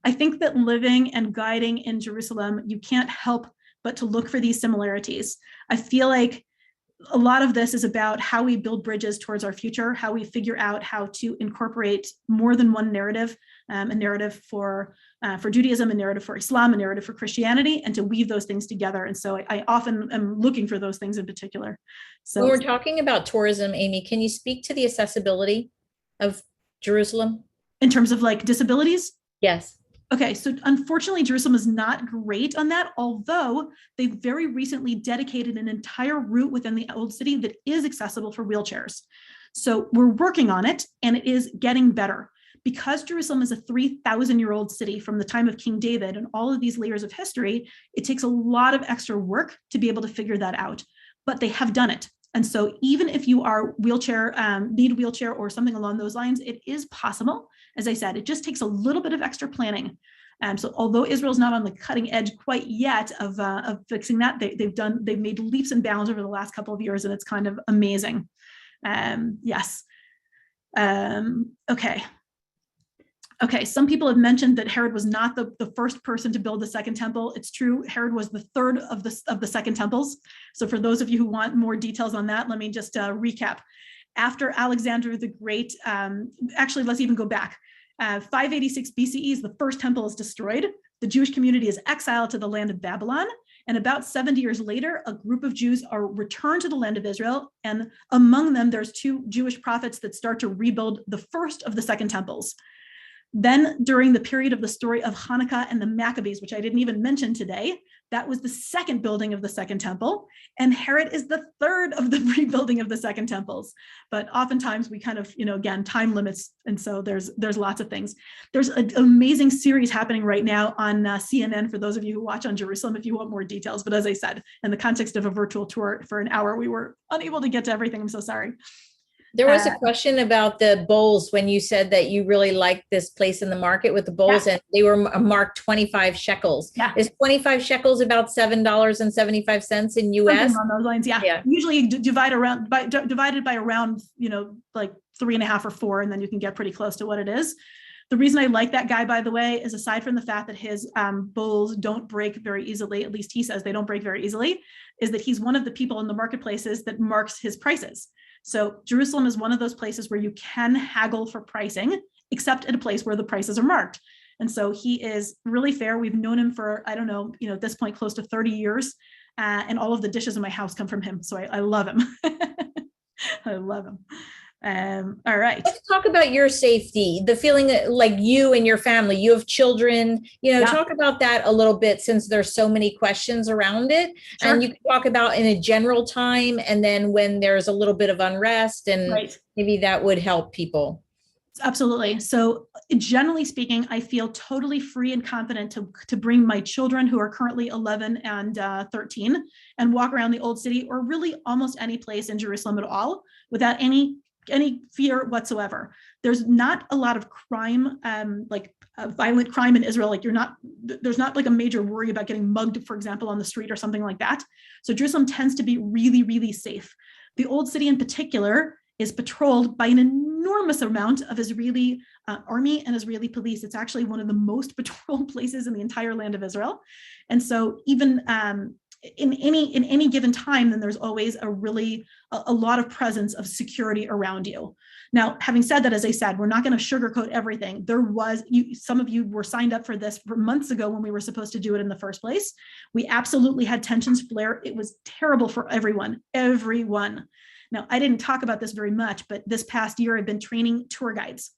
I think that living and guiding in Jerusalem, you can't help but to look for these similarities. I feel like a lot of this is about how we build bridges towards our future, how we figure out how to incorporate more than one narrative, a narrative for Judaism, a narrative for Islam, a narrative for Christianity, and to weave those things together. And so I often am looking for those things in particular. So when we're talking about tourism, Amy, can you speak to the accessibility of Jerusalem? In terms of like disabilities? Yes. Okay, so unfortunately, Jerusalem is not great on that, although they very recently dedicated an entire route within the old city that is accessible for wheelchairs. So we're working on it, and it is getting better. Because Jerusalem is a 3,000-year-old city from the time of King David and all of these layers of history, it takes a lot of extra work to be able to figure that out, but they have done it. And so even if you are need a wheelchair or something along those lines, it is possible. As I said, it just takes a little bit of extra planning. So although Israel's not on the cutting edge quite yet of fixing that, they've made leaps and bounds over the last couple of years, and it's kind of amazing. Yes. Okay, some people have mentioned that Herod was not the first person to build the second temple. It's true, Herod was the third of the second temples. So for those of you who want more details on that, let me just recap. After Alexander the Great, actually, let's even go back. 586 BCE is the first temple is destroyed. The Jewish community is exiled to the land of Babylon. And about 70 years later, a group of Jews are returned to the land of Israel. And among them, there's 2 Jewish prophets that start to rebuild the first of the second temples. Then during the period of the story of Hanukkah and the Maccabees, which I didn't even mention today, that was the second building of the second temple. And Herod is the third of the rebuilding of the second temples. But oftentimes we kind of, again, time limits. And so there's lots of things. There's an amazing series happening right now on CNN for those of you who watch on Jerusalem, if you want more details. But as I said, in the context of a virtual tour for an hour, we were unable to get to everything. I'm so sorry. There was a question about the bowls when you said that you really liked this place in the market with the bowls, and they were marked 25 shekels. Yeah. Is 25 shekels about $7.75 in US? Something on those lines, yeah. Usually divided by around, like 3.5 or 4, and then you can get pretty close to what it is. The reason I like that guy, by the way, is aside from the fact that his bowls don't break very easily, at least he says they don't break very easily, is that he's one of the people in the marketplaces that marks his prices. So Jerusalem is one of those places where you can haggle for pricing, except at a place where the prices are marked. And so he is really fair. We've known him for, I don't know, at this point, close to 30 years. And all of the dishes in my house come from him. So I love him. I love him. All right. Let's talk about your safety, the feeling that, like, you and your family, you have children, talk about that a little bit, since there's so many questions around it. Sure. And you can talk about in a general time, and then when there's a little bit of unrest, and maybe that would help people. Absolutely. So generally speaking, I feel totally free and confident to bring my children, who are currently 11 and 13, and walk around the old city, or really almost any place in Jerusalem at all, without any any fear whatsoever. There's not a lot of crime, violent crime in Israel. Like there's not like a major worry about getting mugged, for example, on the street or something like that. So Jerusalem tends to be really, really safe. The Old City in particular is patrolled by an enormous amount of Israeli army and Israeli police. It's actually one of the most patrolled places in the entire land of Israel. And so even in any given time, then there's always a lot of presence of security around you. Now, having said that, as I said, we're not going to sugarcoat everything. Some of you were signed up for this months ago when we were supposed to do it in the first place. We absolutely had tensions flare. It was terrible for everyone. Now, I didn't talk about this very much, but this past year I've been training tour guides.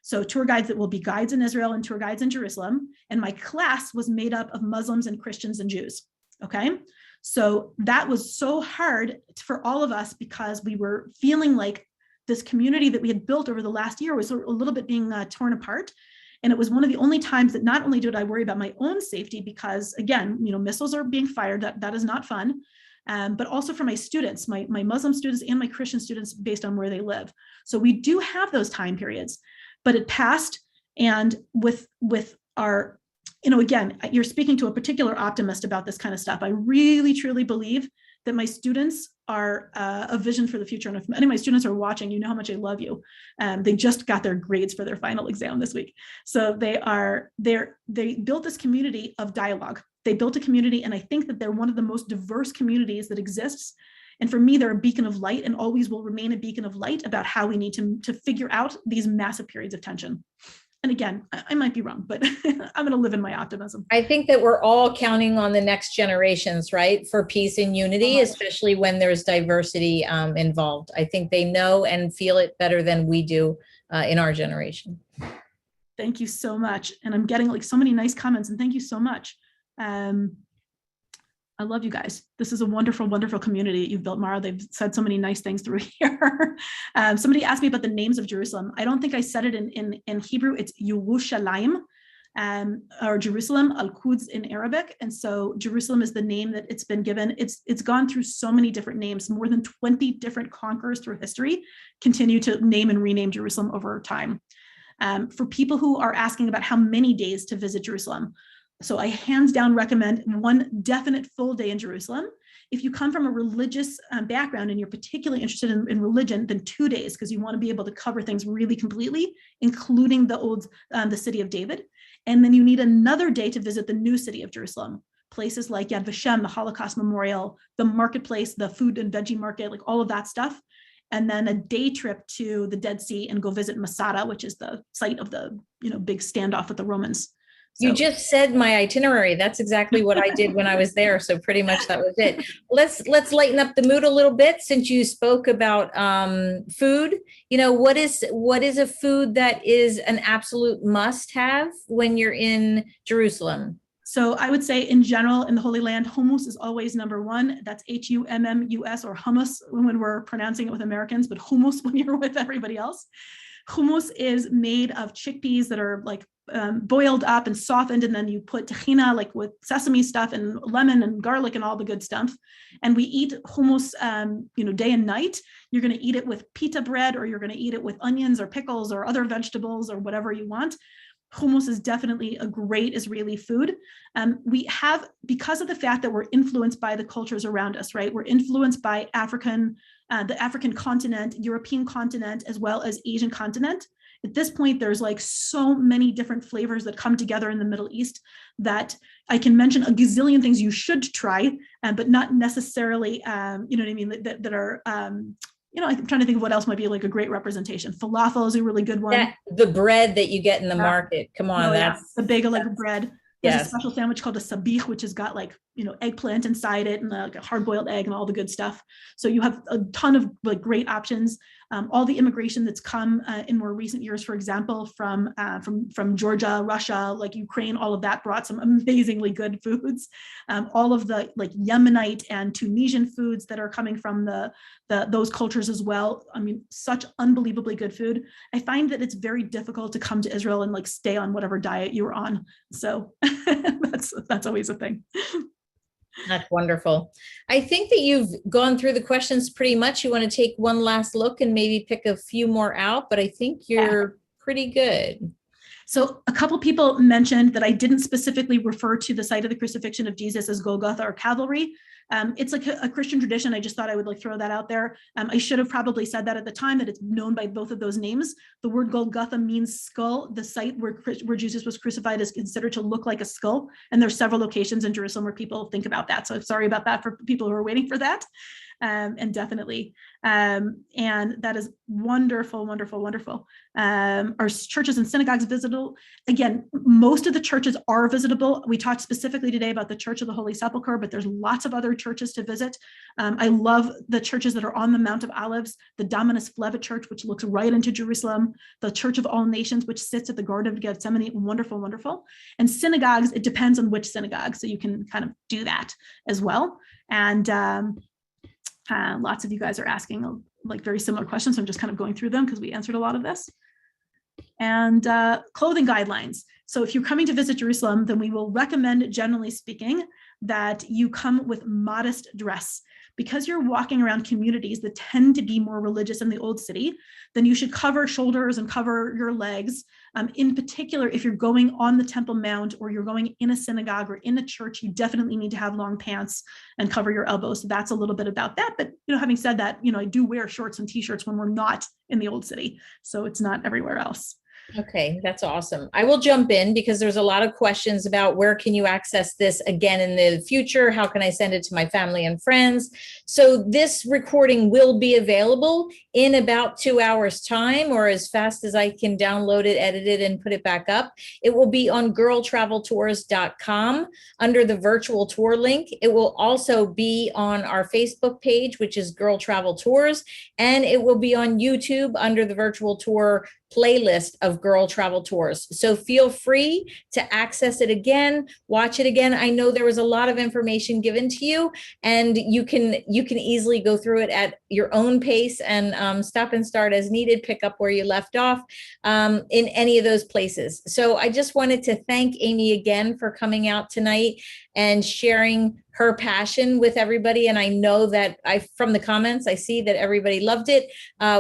So tour guides that will be guides in Israel and tour guides in Jerusalem. And my class was made up of Muslims and Christians and Jews. Okay. So that was so hard for all of us because we were feeling like this community that we had built over the last year was a little bit being torn apart. And it was one of the only times that not only did I worry about my own safety, because again, missiles are being fired, that is not fun, but also for my students, my Muslim students and my Christian students based on where they live. So we do have those time periods, but it passed. And with our, again, you're speaking to a particular optimist about this kind of stuff. I really, truly believe that my students are a vision for the future. And if any of my students are watching, you know how much I love you. They just got their grades for their final exam this week. So they built this community of dialogue. They built a community, and I think that they're one of the most diverse communities that exists. And for me, they're a beacon of light and always will remain a beacon of light about how we need to figure out these massive periods of tension. And again, I might be wrong, but I'm going to live in my optimism. I think that we're all counting on the next generations, right, for peace and unity, especially when there's diversity involved. I think they know and feel it better than we do in our generation. Thank you so much. And I'm getting like so many nice comments, and thank you so much. I love you guys. This is a wonderful, wonderful community that you've built, Mara. They've said so many nice things through here. Somebody asked me about the names of Jerusalem. I don't think I said it in Hebrew. It's Yerushalayim, or Jerusalem, Al-Quds in Arabic. And so Jerusalem is the name that it's been given. It's gone through so many different names. More than 20 different conquerors through history continue to name and rename Jerusalem over time. For people who are asking about how many days to visit Jerusalem, so I hands down recommend one definite full day in Jerusalem. If you come from a religious background and you're particularly interested in religion, then 2 days, because you want to be able to cover things really completely, including the city of David. And then you need another day to visit the new city of Jerusalem. Places like Yad Vashem, the Holocaust Memorial, the marketplace, the food and veggie market, like all of that stuff. And then a day trip to the Dead Sea and go visit Masada, which is the site of the big standoff with the Romans. So. You just said my itinerary. That's exactly what I did when I was there. So pretty much that was it. Let's lighten up the mood a little bit, since you spoke about food. What is a food that is an absolute must-have when you're in Jerusalem? So I would say in general, in the Holy Land, hummus is always number one. That's Hummus, or hummus when we're pronouncing it with Americans, but hummus when you're with everybody else. Hummus is made of chickpeas that are like boiled up and softened, and then you put tahina, like with sesame stuff and lemon and garlic and all the good stuff. And we eat hummus, day and night. You're going to eat it with pita bread, or you're going to eat it with onions or pickles or other vegetables or whatever you want. Hummus is definitely a great Israeli food. We have, because of the fact that we're influenced by the cultures around us, right? We're influenced by the African continent, European continent, as well as Asian continent. At this point, there's like so many different flavors that come together in the Middle East that I can mention a gazillion things you should try, but not necessarily, that are, I'm trying to think of what else might be like a great representation. Falafel is a really good one. The bread that you get in the market. Come on, that's the bagel like bread. There's Yes. a special sandwich called a sabich, which has got like, eggplant inside it and like a hard-boiled egg and all the good stuff. So you have a ton of like great options. All the immigration that's come in more recent years, for example, from Georgia, Russia, like Ukraine, all of that brought some amazingly good foods. All of the like Yemenite and Tunisian foods that are coming from those cultures as well. I mean, such unbelievably good food. I find that it's very difficult to come to Israel and like stay on whatever diet you were on. So that's always a thing. That's wonderful. I think that you've gone through the questions pretty much. You want to take one last look and maybe pick a few more out, but I think you're pretty good. So a couple people mentioned that I didn't specifically refer to the site of the crucifixion of Jesus as Golgotha or Calvary. It's like a Christian tradition. I just thought I would like throw that out there. I should have probably said that at the time, that it's known by both of those names. The word Golgotha means skull. The site where Jesus was crucified is considered to look like a skull. And there's several locations in Jerusalem where people think about that. So I'm sorry about that for people who are waiting for that. And definitely. And that is wonderful, wonderful, wonderful. Our churches and synagogues visitable. Again, most of the churches are visitable. We talked specifically today about the Church of the Holy Sepulchre, but there's lots of other churches to visit. I love the churches that are on the Mount of Olives, the Dominus Flevit Church, which looks right into Jerusalem, the Church of All Nations, which sits at the Garden of Gethsemane. Wonderful, wonderful. And synagogues, it depends on which synagogue. So you can kind of do that as well. And lots of you guys are asking like very similar questions. So I'm just kind of going through them because we answered a lot of this. And clothing guidelines. So if you're coming to visit Jerusalem, then we will recommend, generally speaking, that you come with modest dress. Because you're walking around communities that tend to be more religious in the old city, then you should cover shoulders and cover your legs. In particular, if you're going on the Temple Mount or you're going in a synagogue or in a church, you definitely need to have long pants and cover your elbows. So that's a little bit about that. But having said that, I do wear shorts and t-shirts when we're not in the old city. So it's not everywhere else. Okay, that's awesome. I will jump in because there's a lot of questions about where can you access this again in the future? How can I send it to my family and friends? So this recording will be available in about 2 hours time, or as fast as I can download it, edit it, and put it back up. It will be on girltraveltours.com under the virtual tour link. It will also be on our Facebook page, which is Girl Travel Tours, and it will be on YouTube under the virtual tour playlist of Girl Travel Tours. So feel free to access it again, watch it again. I know there was a lot of information given to you, and you can easily go through it at your own pace and stop and start as needed, pick up where you left off in any of those places. So I just wanted to thank Amy again for coming out tonight and sharing her passion with everybody. And I know that from the comments, I see that everybody loved it.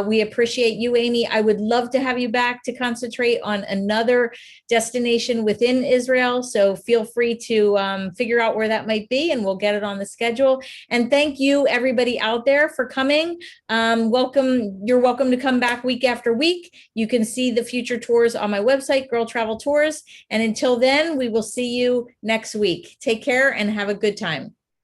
We appreciate you, Amy. I would love to have you back to concentrate on another destination within Israel. So feel free to figure out where that might be, and we'll get it on the schedule. And thank you, everybody out there, for coming. Welcome. You're welcome to come back week after week. You can see the future tours on my website, Girl Travel Tours. And until then, we will see you next week. Take care and have a good time.